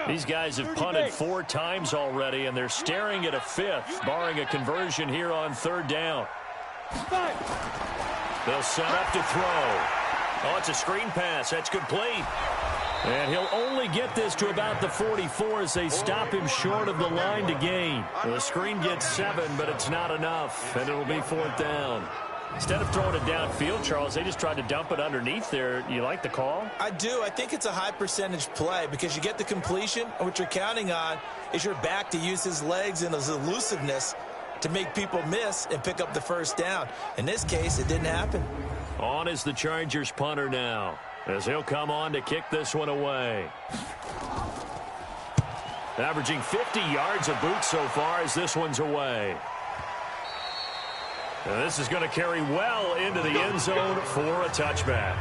These guys have punted 4 times already, and they're staring at a 5th, barring a conversion here on 3rd down. They'll set up to throw. Oh, it's a screen pass. That's complete. And he'll only get this to about the 44 as they stop him short of the line to gain. The screen gets 7, but it's not enough, and it'll be 4th down. Instead of throwing it downfield, Charles, they just tried to dump it underneath there. You like the call? I do. I think it's a high-percentage play because you get the completion, and what you're counting on is your back to use his legs and his elusiveness to make people miss and pick up the first down. In this case, it didn't happen. On is the Chargers punter now, as he'll come on to kick this one away. Averaging 50 yards of boot so far as this one's away. And this is going to carry well into the end zone for a touchback.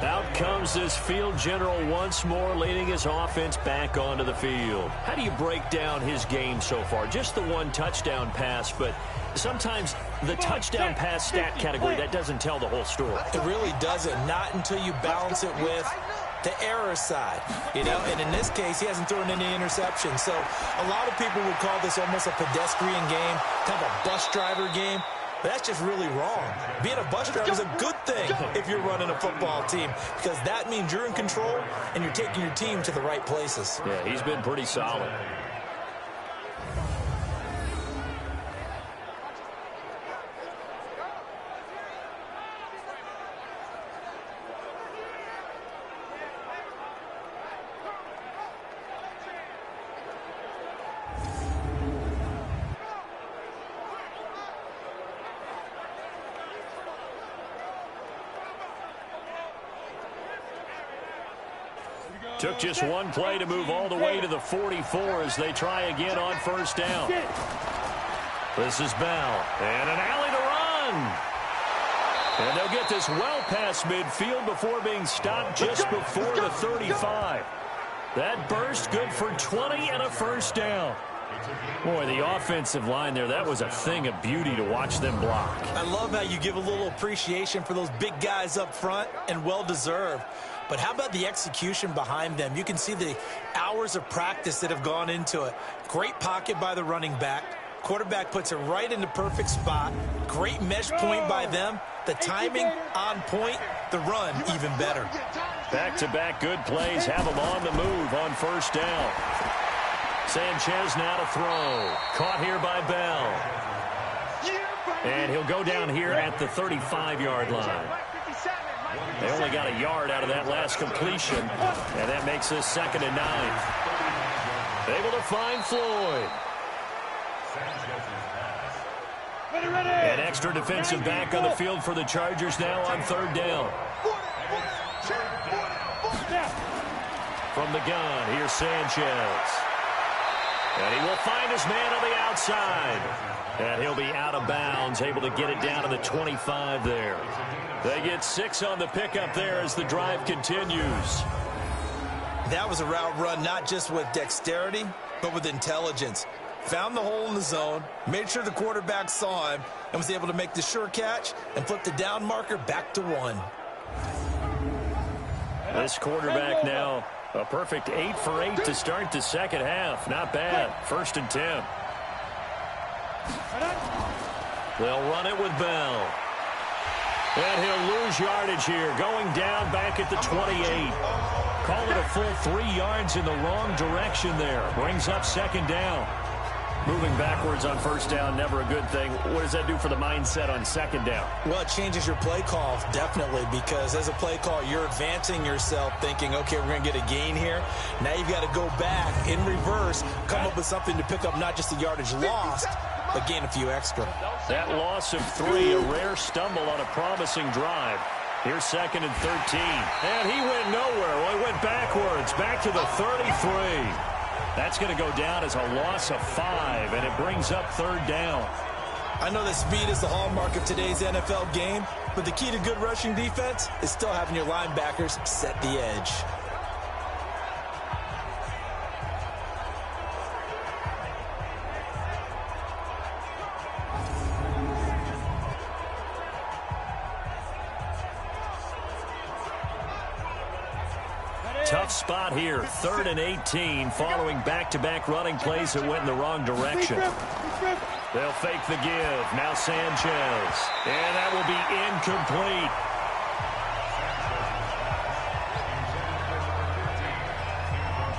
Out comes this field general once more, leading his offense back onto the field. How do you break down his game so far? Just the one touchdown pass, but sometimes the touchdown pass stat category, that doesn't tell the whole story. It really doesn't, not until you balance it with the error side. You know, and in this case, he hasn't thrown any interceptions. So a lot of people would call this almost a pedestrian game, kind of a bus driver game. But that's just really wrong. Being a bus driver is a good thing if you're running a football team, because that means you're in control and you're taking your team to the right places. Yeah, he's been pretty solid. Took just one play to move all the way to the 44 as they try again on first down. This is Bell, and an alley to run. And they'll get this well past midfield before being stopped just before the 35. That burst good for 20 and a first down. Boy, the offensive line there, that was a thing of beauty to watch them block. I love how you give a little appreciation for those big guys up front, and well-deserved. But how about the execution behind them? You can see the hours of practice that have gone into it. Great pocket by the running back. Quarterback puts it right in the perfect spot. Great mesh point by them. The timing on point. The run even better. Back-to-back good plays have them on the move on first down. Sanchez now to throw. Caught here by Bell. And he'll go down here at the 35-yard line. They only got a yard out of that last completion, and that makes this 2nd and 9. Able to find Floyd. An extra defensive back on the field for the Chargers now on 3rd down. From the gun, here's Sanchez. And he will find his man on the outside. And he'll be out of bounds, able to get it down to the 25 there. They get 6 on the pickup there as the drive continues. That was a route run not just with dexterity, but with intelligence. Found the hole in the zone, made sure the quarterback saw him, and was able to make the sure catch and flip the down marker back to 1. This quarterback now a perfect 8 for 8 to start the second half. Not bad. 1st and 10. They'll run it with Bell. And he'll lose yardage here, going down back at the 28. Call it a full 3 yards in the wrong direction there. Brings up 2nd down. Moving backwards on first down, never a good thing. What does that do for the mindset on 2nd down? Well, it changes your play call, definitely, because as a play call, you're advancing yourself thinking, okay, we're going to get a gain here. Now you've got to go back in reverse, come up with something to pick up not just the yardage lost, but gain a few extra. That loss of 3, a rare stumble on a promising drive. Here's 2nd and 13. And he went nowhere. Well, he went backwards, back to the 33. That's going to go down as a loss of 5, and it brings up 3rd down. I know that speed is the hallmark of today's NFL game, but the key to good rushing defense is still having your linebackers set the edge. Tough spot here, 3rd and 18, following back-to-back running plays that went in the wrong direction. They'll fake the give. Now Sanchez. And that will be incomplete.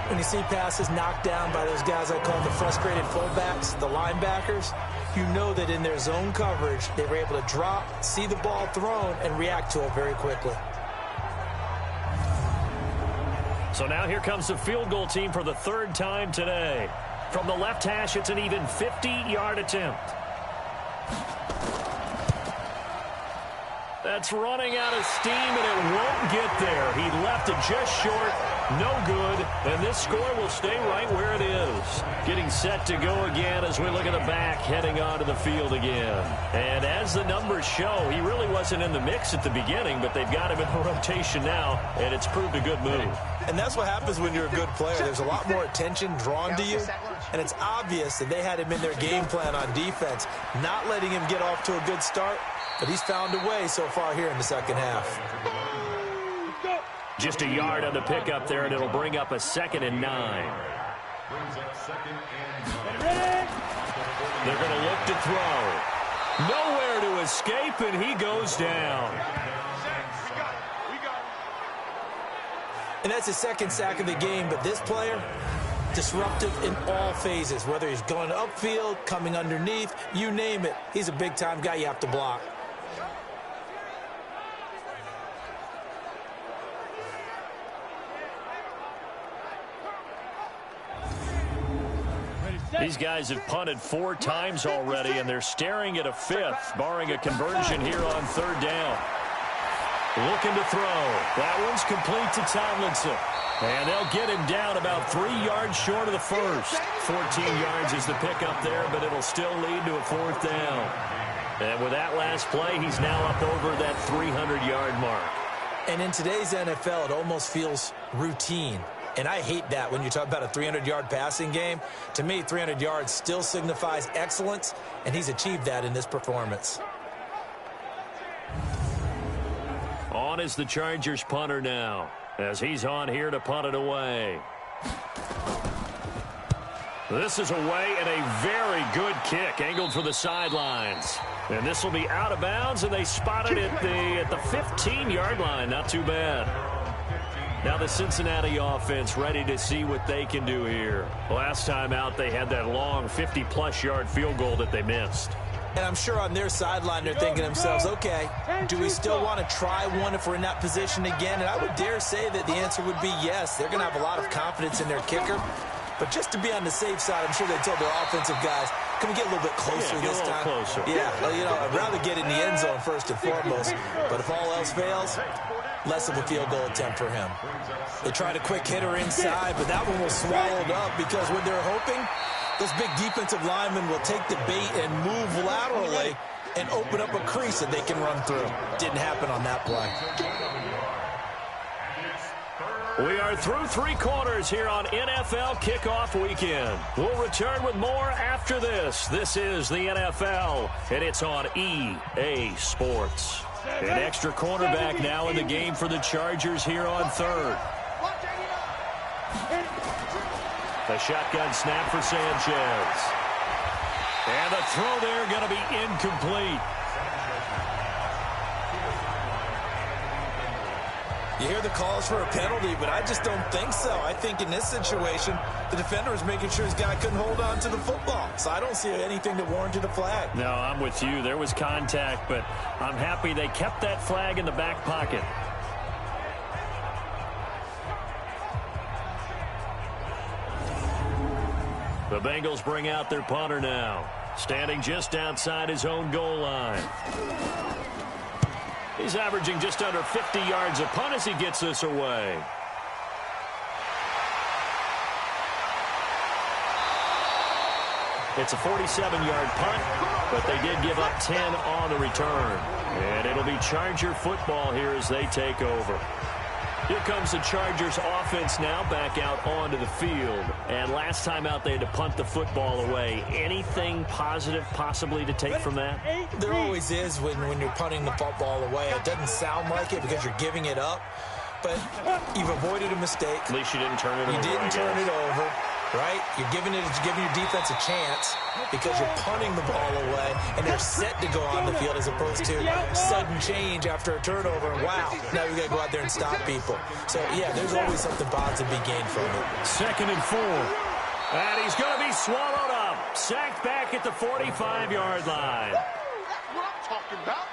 When you see passes knocked down by those guys I call the frustrated fullbacks, the linebackers, you know that in their zone coverage, they were able to drop, see the ball thrown, and react to it very quickly. So now here comes the field goal team for the 3rd time today. From the left hash, it's an even 50-yard attempt. That's running out of steam, and it won't get there. He left it just short, No good, and this score will stay right where it is. Getting set to go again as we look at the back heading onto the field again. And as the numbers show, he really wasn't in the mix at the beginning, but they've got him in the rotation now, and it's proved a good move. And that's what happens when you're a good player. There's a lot more attention drawn to you, and it's obvious that they had him in their game plan on defense, not letting him get off to a good start, but he's found a way so far here in the second half. Just a yard on the pickup there, and it'll bring up a 2nd and 9. They're going to look to throw. Nowhere to escape, and he goes down. And that's his second sack of the game, but this player, disruptive in all phases, whether he's going upfield, coming underneath, you name it. He's a big-time guy you have to block. These guys have punted 4 times already, and they're staring at a 5th, barring a conversion here on 3rd down. Looking to throw. That one's complete to Tomlinson. And they'll get him down about 3 yards short of the first. 14 yards is the pickup there, but it'll still lead to a 4th down. And with that last play, he's now up over that 300-yard mark. And in today's NFL, it almost feels routine. And I hate that when you talk about a 300-yard passing game. To me, 300 yards still signifies excellence, and he's achieved that in this performance. On is the Chargers punter now, as he's on here to punt it away. This is away, and a very good kick, angled for the sidelines. And this will be out of bounds, and they spotted it at the 15-yard line. Not too bad. Now the Cincinnati offense ready to see what they can do here. Last time out, they had that long 50-plus yard field goal that they missed. And I'm sure on their sideline, they're thinking to themselves, okay, do we still want to try one if we're in that position again? And I would dare say that the answer would be yes. They're going to have a lot of confidence in their kicker. But just to be on the safe side, I'm sure they told their offensive guys, can we get a little bit closer this time? Closer. Yeah, well, you know, I'd rather get in the end zone first and foremost. But if all else fails, less of a field goal attempt for him. They tried a quick hitter inside, but that one was swallowed up because when they're hoping, those big defensive linemen will take the bait and move laterally and open up a crease that they can run through. Didn't happen on that play. We are through 3 quarters here on NFL Kickoff Weekend. We'll return with more after this. This is the NFL, and it's on EA Sports. An extra cornerback now in the game for the Chargers here on 3rd. The shotgun snap for Sanchez. And the throw there going to be incomplete. You hear the calls for a penalty, but I just don't think so. I think in this situation, the defender is making sure his guy couldn't hold on to the football. So I don't see anything that warranted a flag. No, I'm with you. There was contact, but I'm happy they kept that flag in the back pocket. The Bengals bring out their punter now, standing just outside his own goal line. He's averaging just under 50 yards a punt as he gets this away. It's a 47-yard punt, but they did give up 10 on the return. And it'll be Charger football here as they take over. Here comes the Chargers offense now back out onto the field. And last time out, they had to punt the football away. Anything positive possibly to take from that? There always is when you're punting the football away. It doesn't sound like it because you're giving it up. But you've avoided a mistake. At least you didn't turn it over. You didn't turn it over, right? You're giving your defense a chance because you're punting the ball away, and they're set to go on the field as opposed to sudden change after a turnover. And wow, now we got to go out there and stop people. So, yeah, there's always something positive to be gained from it. 2nd and 4. And he's going to be swallowed up. Sacked back at the 45-yard line. That's what I'm talking about.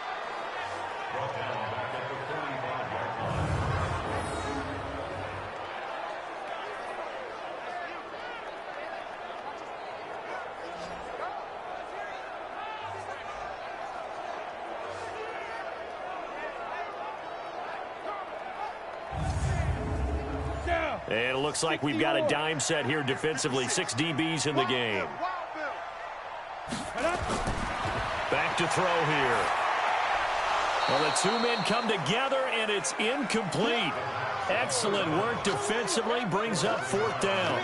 And it looks like we've got a dime set here defensively. 6 DBs in the game. Back to throw here. Well, the two men come together, and it's incomplete. Excellent work defensively, brings up 4th down.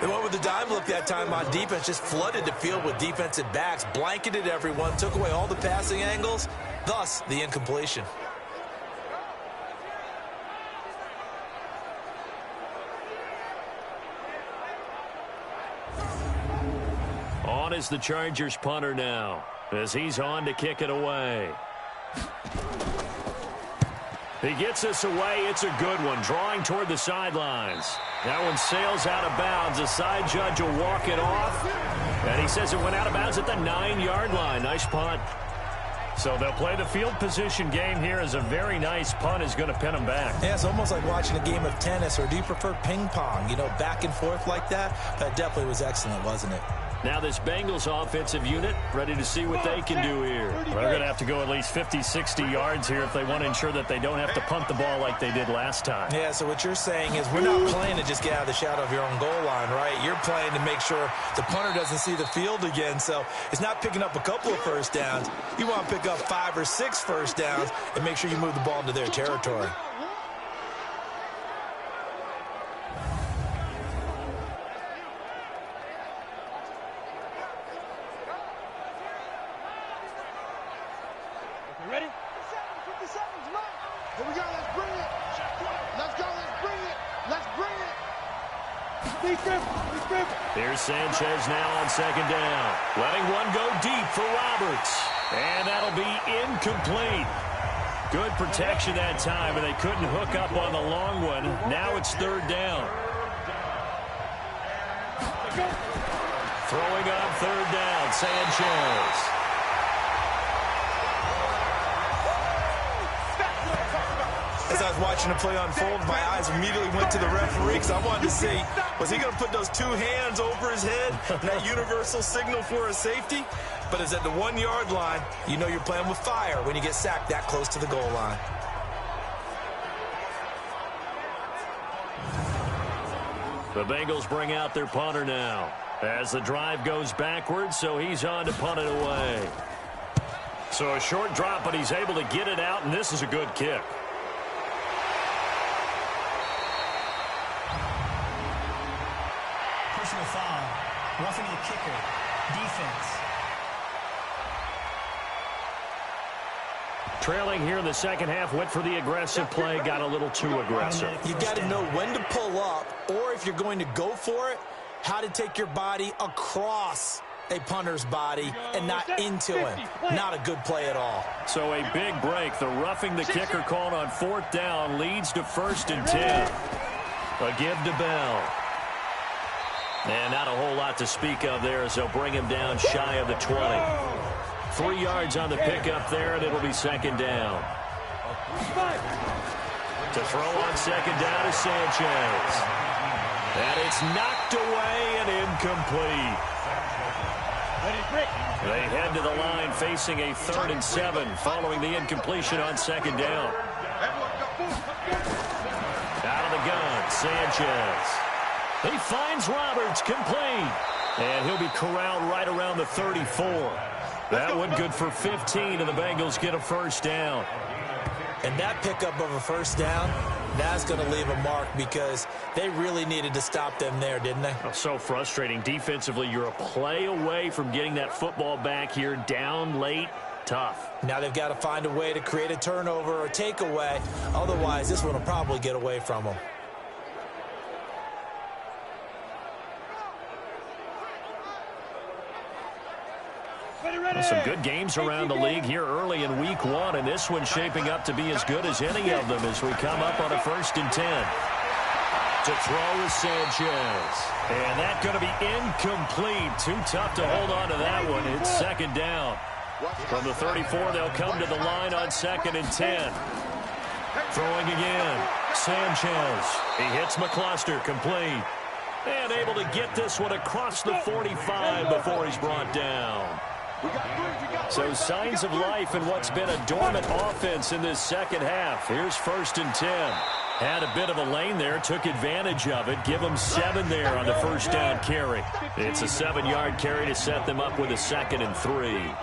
They went with the dime look that time on defense, just flooded the field with defensive backs, blanketed everyone, took away all the passing angles, thus the incompletion. On is the Chargers punter now, as he's on to kick it away. He gets this away. It's a good one, drawing toward the sidelines. That one sails out of bounds. The side judge will walk it off. And he says it went out of bounds at the 9-yard line. Nice punt. So they'll play the field position game here as a very nice punt is going to pin them back. Yeah, it's almost like watching a game of tennis, or do you prefer ping pong? You know, back and forth like that? That definitely was excellent, wasn't it? Now this Bengals offensive unit ready to see what they can do here. They're going to have to go at least 50, 60 yards here if they want to ensure that they don't have to punt the ball like they did last time. Yeah, so what you're saying is we're not playing to just get out of the shadow of your own goal line, right? You're playing to make sure the punter doesn't see the field again. So it's not picking up a couple of first downs. You want to pick up 5 or 6 first downs and make sure you move the ball into their territory. Ready? 50 seconds, right? Here we go, let's bring it. Let's go, let's bring it. Let's bring it. Here's Sanchez now on 2nd down. Letting one go deep for Roberts. And that'll be incomplete. Good protection that time, and they couldn't hook up on the long one. Now it's 3rd down. Throwing on 3rd down, Sanchez. As I was watching the play unfold, my eyes immediately went to the referee because I wanted to see, was he going to put those 2 hands over his head, that universal signal for a safety? But it's at the 1-yard line. You know you're playing with fire when you get sacked that close to the goal line. The Bengals bring out their punter now as the drive goes backwards, so he's on to punt it away. So a short drop, but he's able to get it out, and this is a good kick. Personal foul. Roughing the kicker. Defense. Trailing here in the second half, went for the aggressive play, got a little too aggressive. You got to know when to pull up, or if you're going to go for it, how to take your body across a punter's body and not into him. Not a good play at all. So a big break. The roughing the kicker called on 4th down leads to 1st and 10. A give to Bell. And not a whole lot to speak of there as they'll bring him down shy of the 20. 3 yards on the pickup there, and it'll be 2nd down. To throw on 2nd down is Sanchez. And it's knocked away and incomplete. They head to the line facing a 3rd and 7 following the incompletion on 2nd down. Out of the gun, Sanchez. He finds Roberts, complete. And he'll be corralled right around the 34. That one good for 15, and the Bengals get a 1st down. And that pickup of a 1st down, that's going to leave a mark because they really needed to stop them there, didn't they? Oh, so frustrating. Defensively, you're a play away from getting that football back here, down late. Tough. Now they've got to find a way to create a turnover or takeaway. Otherwise, this one will probably get away from them. Some good games around the league here early in week 1, and this one's shaping up to be as good as any of them as we come up on a 1st and 10. To throw is Sanchez. And that's going to be incomplete. Too tough to hold on to that one. It's 2nd down. From the 34, they'll come to the line on 2nd and 10. Throwing again. Sanchez. He hits McCluster, complete. And able to get this one across the 45 before he's brought down. So signs of life in what's been a dormant offense in this second half. Here's 1st and 10. Had a bit of a lane there, took advantage of it. Give them 7 there on the first down carry. It's a 7-yard carry to set them up with a 2nd and 3. Brings up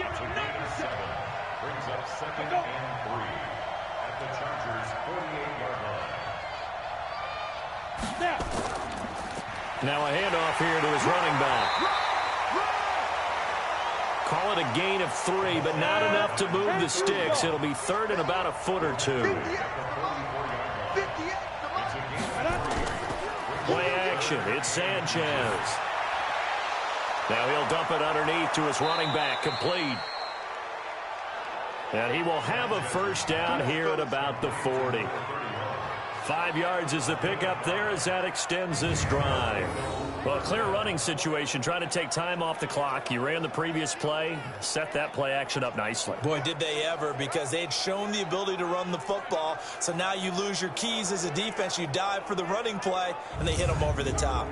2nd and 3 at the Chargers' 48-yard line. Now a handoff here to his running back. Call it a gain of 3, but not enough to move the sticks. It'll be 3rd and about a foot or 2. Play action. It's Sanchez. Now he'll dump it underneath to his running back. Complete. And he will have a first down here at about the 40. 5 yards is the pickup there as that extends this drive. Well, a clear running situation, trying to take time off the clock. You ran the previous play, set that play action up nicely. Boy, did they ever, because they'd shown the ability to run the football. So now you lose your keys as a defense. You dive for the running play, and they hit them over the top.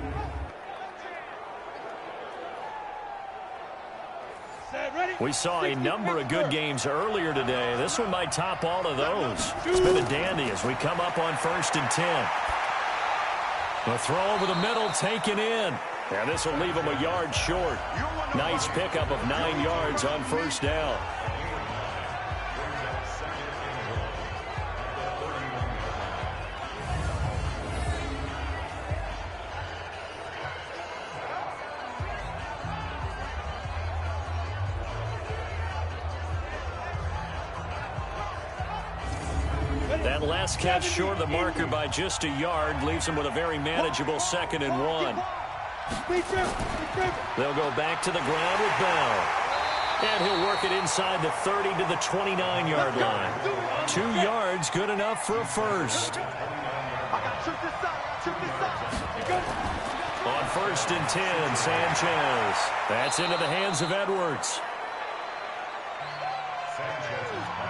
We saw a number of good games earlier today. This one might top all of those. It's been a dandy as we come up on 1st and 10. A throw over the middle, taken in. And this will leave him a yard short. Nice pickup of 9 yards on first down. That last catch short of the marker by just a yard leaves him with a very manageable 2nd and 1. They'll go back to the ground with Bell. And he'll work it inside the 30 to the 29-yard line. 2 yards, good enough for a first. On 1st and 10, Sanchez. That's into the hands of Edwards.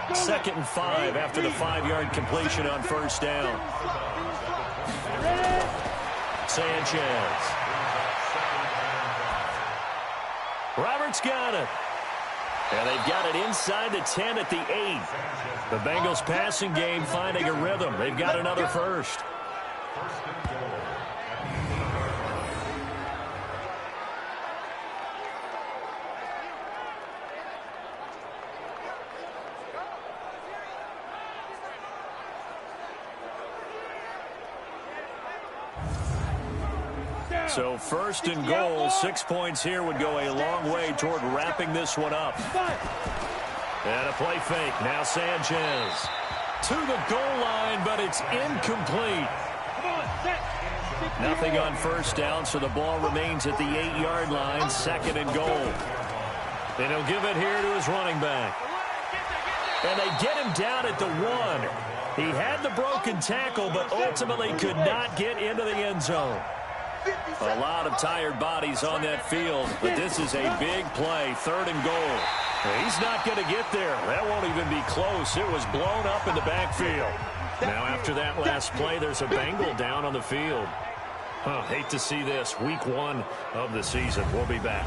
2nd and 5 after the 5-yard completion on first down. Sanchez. Roberts got it. And they've got it inside the 10 at the 8. The Bengals passing game finding a rhythm. They've got another first. So 1st and goal, 6 points here would go a long way toward wrapping this one up. And a play fake. Now Sanchez to the goal line, but it's incomplete. Nothing on first down, so the ball remains at the 8-yard line, 2nd and goal. And he'll give it here to his running back. And they get him down at the 1. He had the broken tackle, but ultimately could not get into the end zone. A lot of tired bodies on that field, but this is a big play, 3rd and goal. He's not going to get there. That won't even be close. It was blown up in the backfield. Now after that last play, there's a Bengal down on the field. Hate to see this. Week 1 of the season. We'll be back.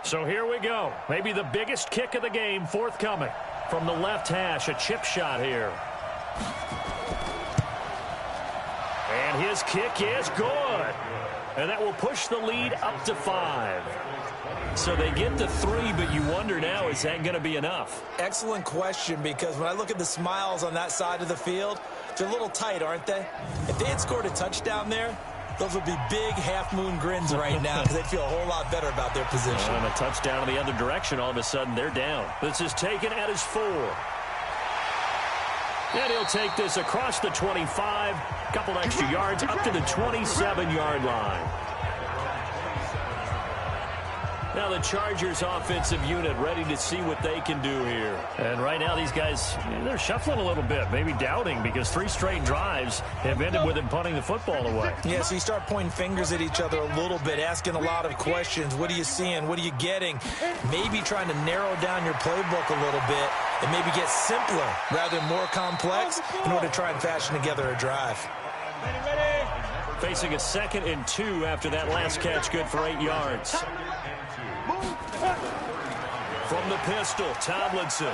So here we go. Maybe the biggest kick of the game forthcoming. From the left hash, a chip shot here. And his kick is good. And that will push the lead up to 5. So they get to 3, but you wonder now, is that going to be enough? Excellent question, because when I look at the smiles on that side of the field, they're a little tight, aren't they? If they had scored a touchdown there, those would be big half-moon grins right now because they'd feel a whole lot better about their position. And a touchdown in the other direction, all of a sudden they're down. This is taken at his 4. And he'll take this across the 25, couple extra yards, up to the 27-yard line. Now the Chargers offensive unit ready to see what they can do here. And right now these guys, they're shuffling a little bit, maybe doubting, because 3 straight drives have ended with them punting the football away. Yeah, so you start pointing fingers at each other a little bit, asking a lot of questions. What are you seeing? What are you getting? Maybe trying to narrow down your playbook a little bit and maybe get simpler rather than more complex in order to try and fashion together a drive. Facing a 2nd and 2 after that last catch, good for 8 yards. the pistol, Tomlinson.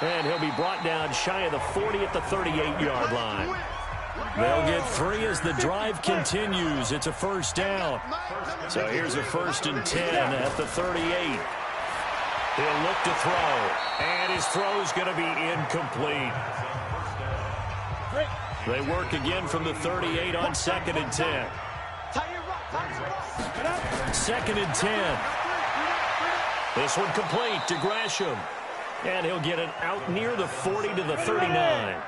And he'll be brought down shy of the 40 at the 38-yard line. They'll get 3 as the drive continues. It's a first down. So here's a 1st and 10 at the 38. He'll look to throw. And his throw's going to be incomplete. They work again from the 38 on 2nd and 10. 2nd and 10. This one complete to Gresham. And he'll get it out near the 40 to the 39.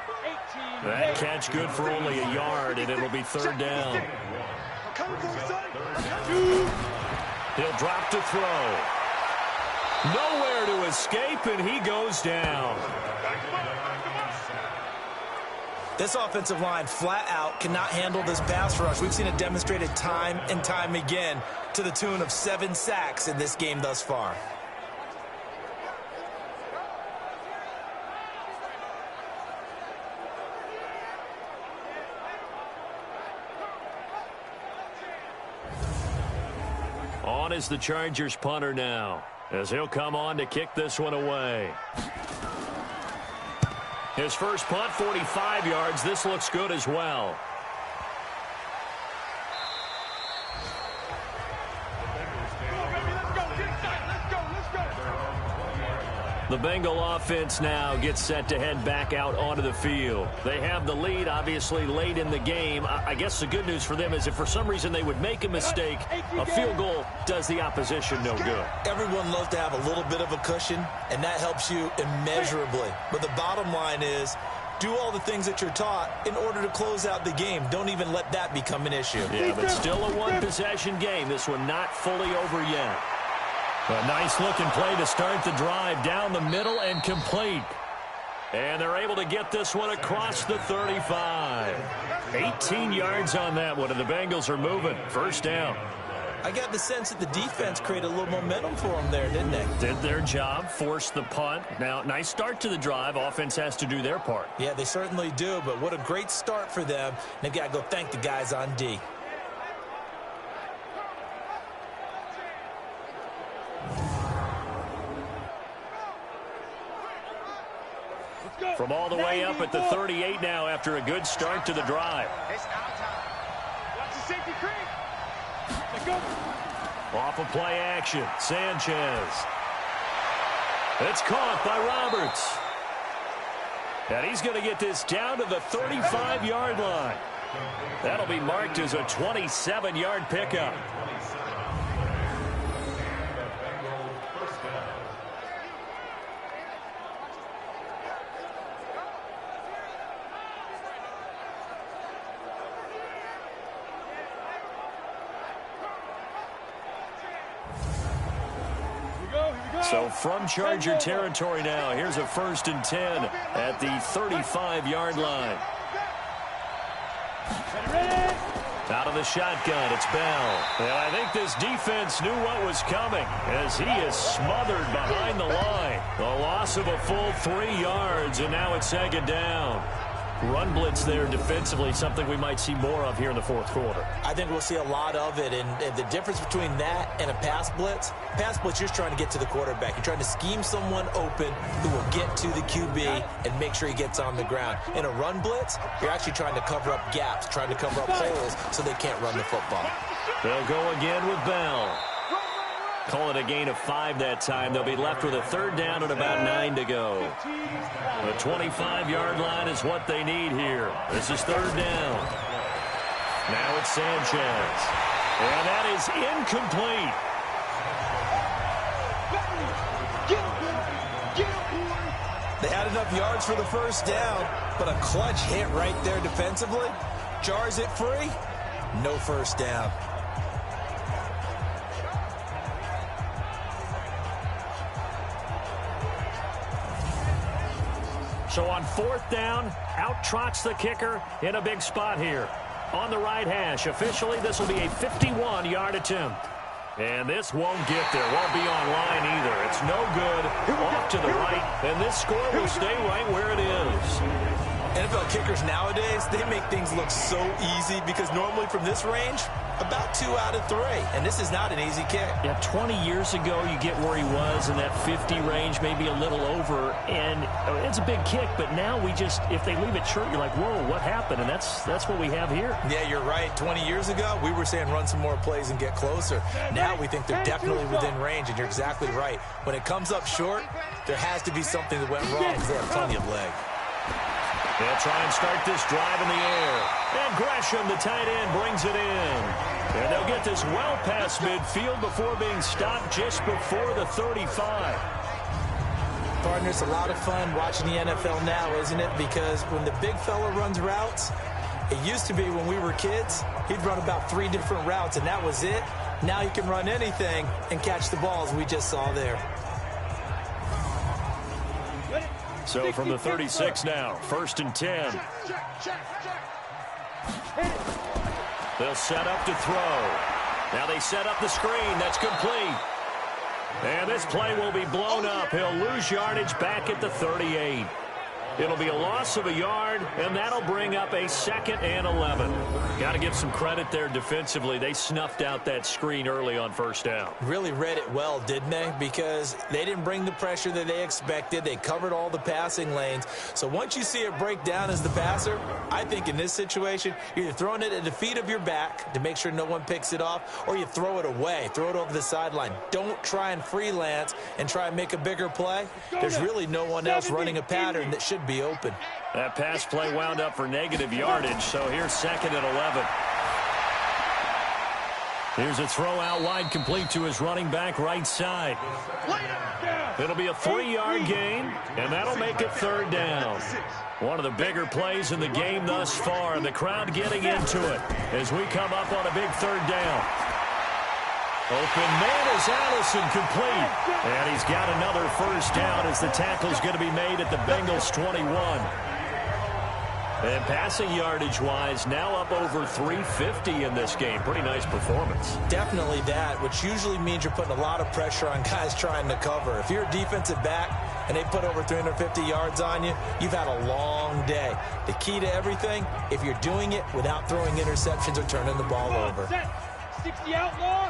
That catch good for only a yard, and it'll be 3rd down. He'll drop to throw. Nowhere to escape, and he goes down. This offensive line flat out cannot handle this pass rush. We've seen it demonstrated time and time again to the tune of 7 sacks in this game thus far. On is the Chargers punter now, as he'll come on to kick this one away. His first punt, 45 yards. This looks good as well. The Bengal offense now gets set to head back out onto the field. They have the lead, obviously, late in the game. I guess the good news for them is if for some reason they would make a mistake, a field goal does the opposition no good. Everyone loves to have a little bit of a cushion, and that helps you immeasurably. But the bottom line is, do all the things that you're taught in order to close out the game. Don't even let that become an issue. Yeah, but still a one-possession game. This one not fully over yet. A nice-looking play to start the drive down the middle and complete. And they're able to get this one across the 35. 18 yards on that one, and the Bengals are moving. First down. I got the sense that the defense created a little momentum for them there, didn't they? Did their job, forced the punt. Now, nice start to the drive. Offense has to do their part. Yeah, they certainly do, but what a great start for them. They've got to go thank the guys on D. From all the way up at the 38 now after a good start to the drive. Off of play action, Sanchez. It's caught by Roberts. And he's going to get this down to the 35-yard line. That'll be marked as a 27-yard pickup. So from Charger territory now, here's a 1st and 10 at the 35-yard line. Out of the shotgun, it's Bell. And I think this defense knew what was coming as he is smothered behind the line. The loss of a full 3 yards, and now it's 2nd down. Run blitz there defensively, something we might see more of here in the 4th quarter. I think we'll see a lot of it, and the difference between that and a pass blitz, you're just trying to get to the quarterback. You're trying to scheme someone open who will get to the QB and make sure he gets on the ground. In a run blitz, you're actually trying to cover up gaps, trying to cover up holes so they can't run the football. They'll go again with Bell. Call it a gain of 5 that time. They'll be left with a 3rd down and about 9 to go. The 25-yard line is what they need here. This is 3rd down. Now it's Sanchez. And that is incomplete. They had enough yards for the 1st down, but a clutch hit right there defensively. Jars it free. No 1st down. So on 4th down, out trots the kicker in a big spot here. On the right hash, officially this will be a 51-yard attempt. And this won't get there, won't be on line either. It's no good, off to the right, and this score will stay right where it is. And if NFL kickers nowadays, they make things look so easy because normally from this range, about 2 out of 3. And this is not an easy kick. Yeah, 20 years ago, you get where he was in that 50 range, maybe a little over. And it's a big kick, but now we just, if they leave it short, you're like, whoa, what happened? And that's what we have here. Yeah, you're right. 20 years ago, we were saying run some more plays and get closer. Now we think they're definitely within range, and you're exactly right. When it comes up short, there has to be something that went wrong because they have plenty of leg. They'll try and start this drive in the air. And Gresham, the tight end, brings it in. And they'll get this well past midfield before being stopped just before the 35. Partner, it's a lot of fun watching the NFL now, isn't it? Because when the big fella runs routes, it used to be when we were kids, he'd run about 3 different routes, and that was it. Now he can run anything and catch the balls we just saw there. So from the 36 now, 1st and 10. They'll set up to throw. Now they set up the screen. That's complete. And this play will be blown up. He'll lose yardage back at the 38. It'll be a loss of a yard, and that'll bring up a 2nd and 11. Got to give some credit there defensively. They snuffed out that screen early on 1st down. Really read it well, didn't they? Because they didn't bring the pressure that they expected. They covered all the passing lanes. So once you see it break down as the passer, I think in this situation, you're either throwing it at the feet of your back to make sure no one picks it off, or you throw it away, throw it over the sideline. Don't try and freelance and try and make a bigger play. There's really no one else running a pattern that should be open. That pass play wound up for negative yardage, so here's 2nd and 11. Here's a throw out wide, complete to his running back right side. It'll be a 3-yard gain, and that'll make it 3rd down. One of the bigger plays in the game thus far, and the crowd getting into it as we come up on a big 3rd down. Open man is Allison, complete. And he's got another 1st down as the tackle's going to be made at the Bengals 21. And passing yardage-wise, now up over 350 in this game. Pretty nice performance. Definitely that, which usually means you're putting a lot of pressure on guys trying to cover. If you're a defensive back and they put over 350 yards on you, you've had a long day. The key to everything, if you're doing it without throwing interceptions or turning the ball over. 60 outlaw.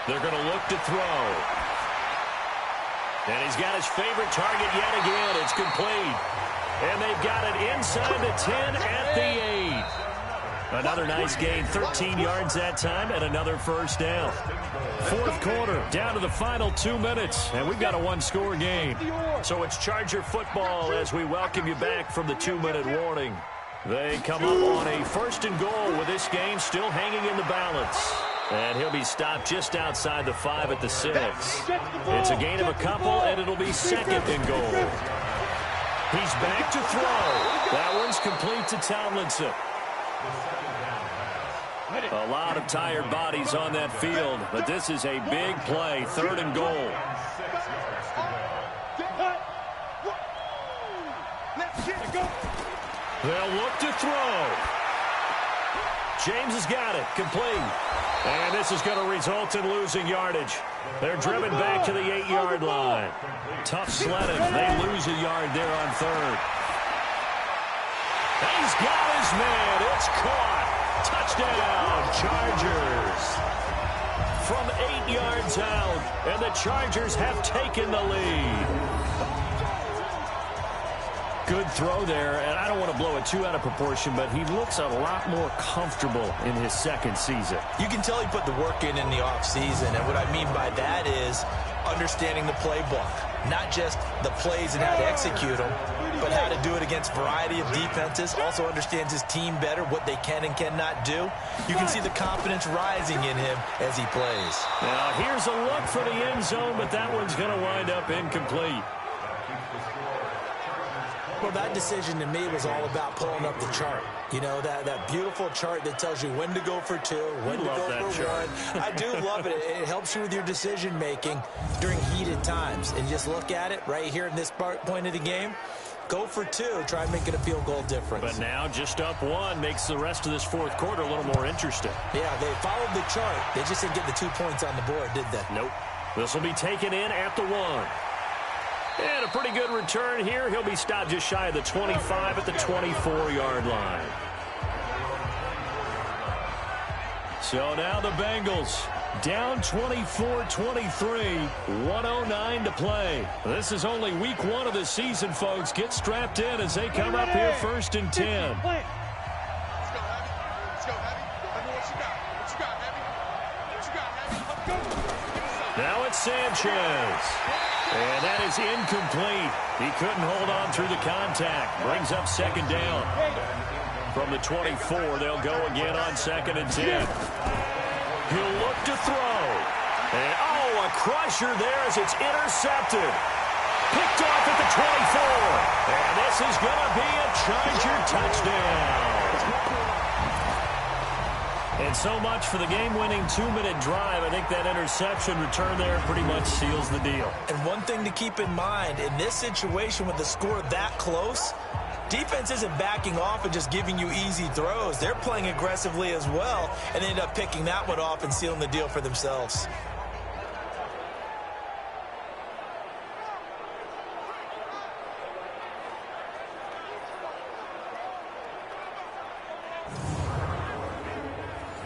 They're going to look to throw. And he's got his favorite target yet again. It's complete. And they've got it inside the 10 at the 8. Another nice gain, 13 yards that time, and another 1st down. 4th quarter, down to the final 2 minutes, and we've got a 1-score game. So it's Charger football as we welcome you back from the 2-minute warning. They come up on a 1st and goal with this game still hanging in the balance. And he'll be stopped just outside the 5 at the 6. It's a gain of a couple, and it'll be 2nd and goal. He's back to throw. That one's complete to Tomlinson. A lot of tired bodies on that field, but this is a big play, 3rd and goal. They'll look to throw. James has got it, complete. And this is going to result in losing yardage. They're driven back to the 8-yard line. Tough sledding. They lose a yard there on 3rd. He's got his man. It's caught. Touchdown, Chargers. From 8 yards out, and the Chargers have taken the lead. Good throw there, and I don't want to blow it too out of proportion, but he looks a lot more comfortable in his 2nd season. You can tell he put the work in the offseason, and what I mean by that is understanding the playbook. Not just the plays and how to execute them, but how to do it against a variety of defenses. Also understands his team better, what they can and cannot do. You can see the confidence rising in him as he plays. Now, here's a look for the end zone, but that one's going to wind up incomplete. Well, that decision to me was all about pulling up the chart. You know, that beautiful chart that tells you when to go for 2, when to go for 1. I do love it. It helps you with your decision-making during heated times. And just look at it right here in this point of the game. Go for 2. Try and make it a field goal difference. But now just up 1 makes the rest of this 4th quarter a little more interesting. Yeah, they followed the chart. They just didn't get the 2 points on the board, did they? Nope. This will be taken in at the 1. And a pretty good return here. He'll be stopped just shy of the 25 at the 24-yard line. So now the Bengals down 24-23, 1:09 to play. This is only week 1 of the season, folks. Get strapped in as they come up here 1st and 10. Now it's Sanchez. And that is incomplete. He couldn't hold on through the contact. Brings up 2nd down. From the 24, they'll go again on 2nd and 10. He'll look to throw. And, a crusher there as it's intercepted. Picked off at the 24. And this is going to be a Charger touchdown. And so much for the game-winning 2-minute drive. I think that interception return there pretty much seals the deal. And one thing to keep in mind, in this situation with the score that close, defense isn't backing off and just giving you easy throws. They're playing aggressively as well and end up picking that one off and sealing the deal for themselves.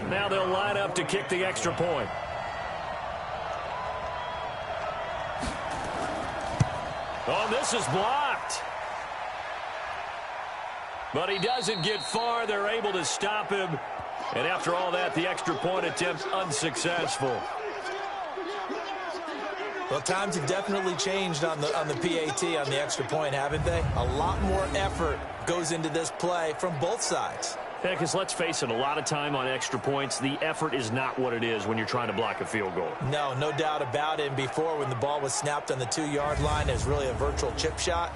Now they'll line up to kick the extra point. Oh, this is blocked. But he doesn't get far. They're able to stop him. And after all that, the extra point attempt unsuccessful. Well, times have definitely changed on the PAT, on the extra point, haven't they? A lot more effort goes into this play from both sides. Yeah, because let's face it, a lot of time on extra points, the effort is not what it is when you're trying to block a field goal. No doubt about it. And before, when the ball was snapped on the 2-yard line, it was really a virtual chip shot.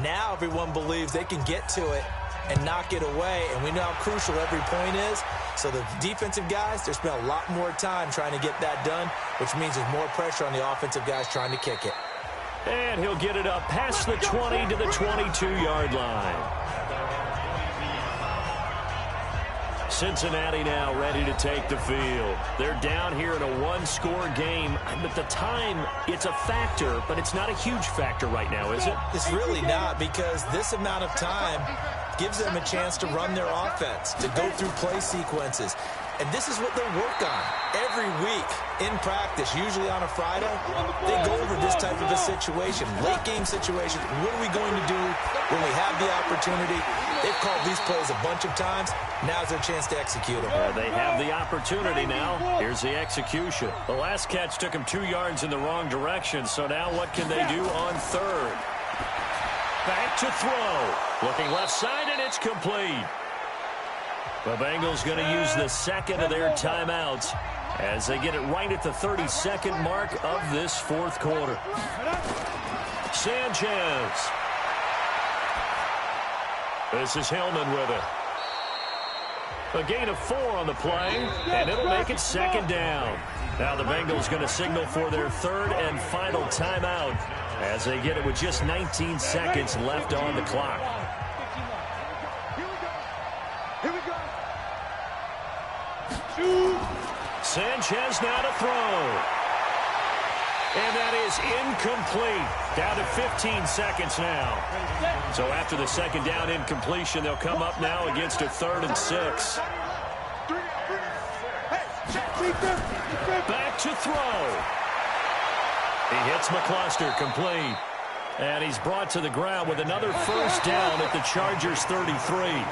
Now everyone believes they can get to it and knock it away, and we know how crucial every point is. So the defensive guys, they spend a lot more time trying to get that done, which means there's more pressure on the offensive guys trying to kick it. And he'll get it up past the 20 to the 22-yard line. Cincinnati now ready to take the field. They're down here in a 1-score game. But the time, it's a factor, but it's not a huge factor right now, is it? It's really not, because this amount of time gives them a chance to run their offense, to go through play sequences. And this is what they work on every week in practice, usually on a Friday. They go over this type of a situation, late-game situation. What are we going to do when we have the opportunity? They've called these plays a bunch of times. Now's their chance to execute them. They have the opportunity now. Here's the execution. The last catch took them 2 yards in the wrong direction, so now what can they do on 3rd? Back to throw. Looking left side, and it's complete. The Bengals going to use the 2nd of their timeouts as they get it right at the 32nd mark of this 4th quarter. Sanchez. This is Hillman with it. A gain of 4 on the play, and it'll make it 2nd down. Now the Bengals going to signal for their 3rd and final timeout as they get it with just 19 seconds left on the clock. Sanchez now to throw. And that is incomplete. Down to 15 seconds now. So after the 2nd down incompletion, they'll come up now against a 3rd and 6. Back to throw. He hits McCluster, complete. And he's brought to the ground with another 1st down at the Chargers' 33.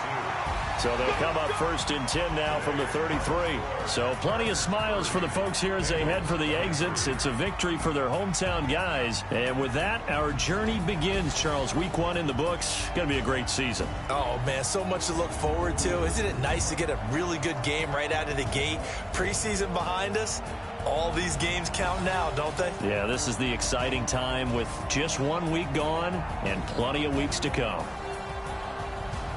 So they'll come up 1st and 10 now from the 33. So plenty of smiles for the folks here as they head for the exits. It's a victory for their hometown guys. And with that, our journey begins, Charles. Week 1 in the books. Going to be a great season. Oh, man, so much to look forward to. Isn't it nice to get a really good game right out of the gate? Preseason behind us. All these games count now, don't they? Yeah, this is the exciting time with just 1 week gone and plenty of weeks to come.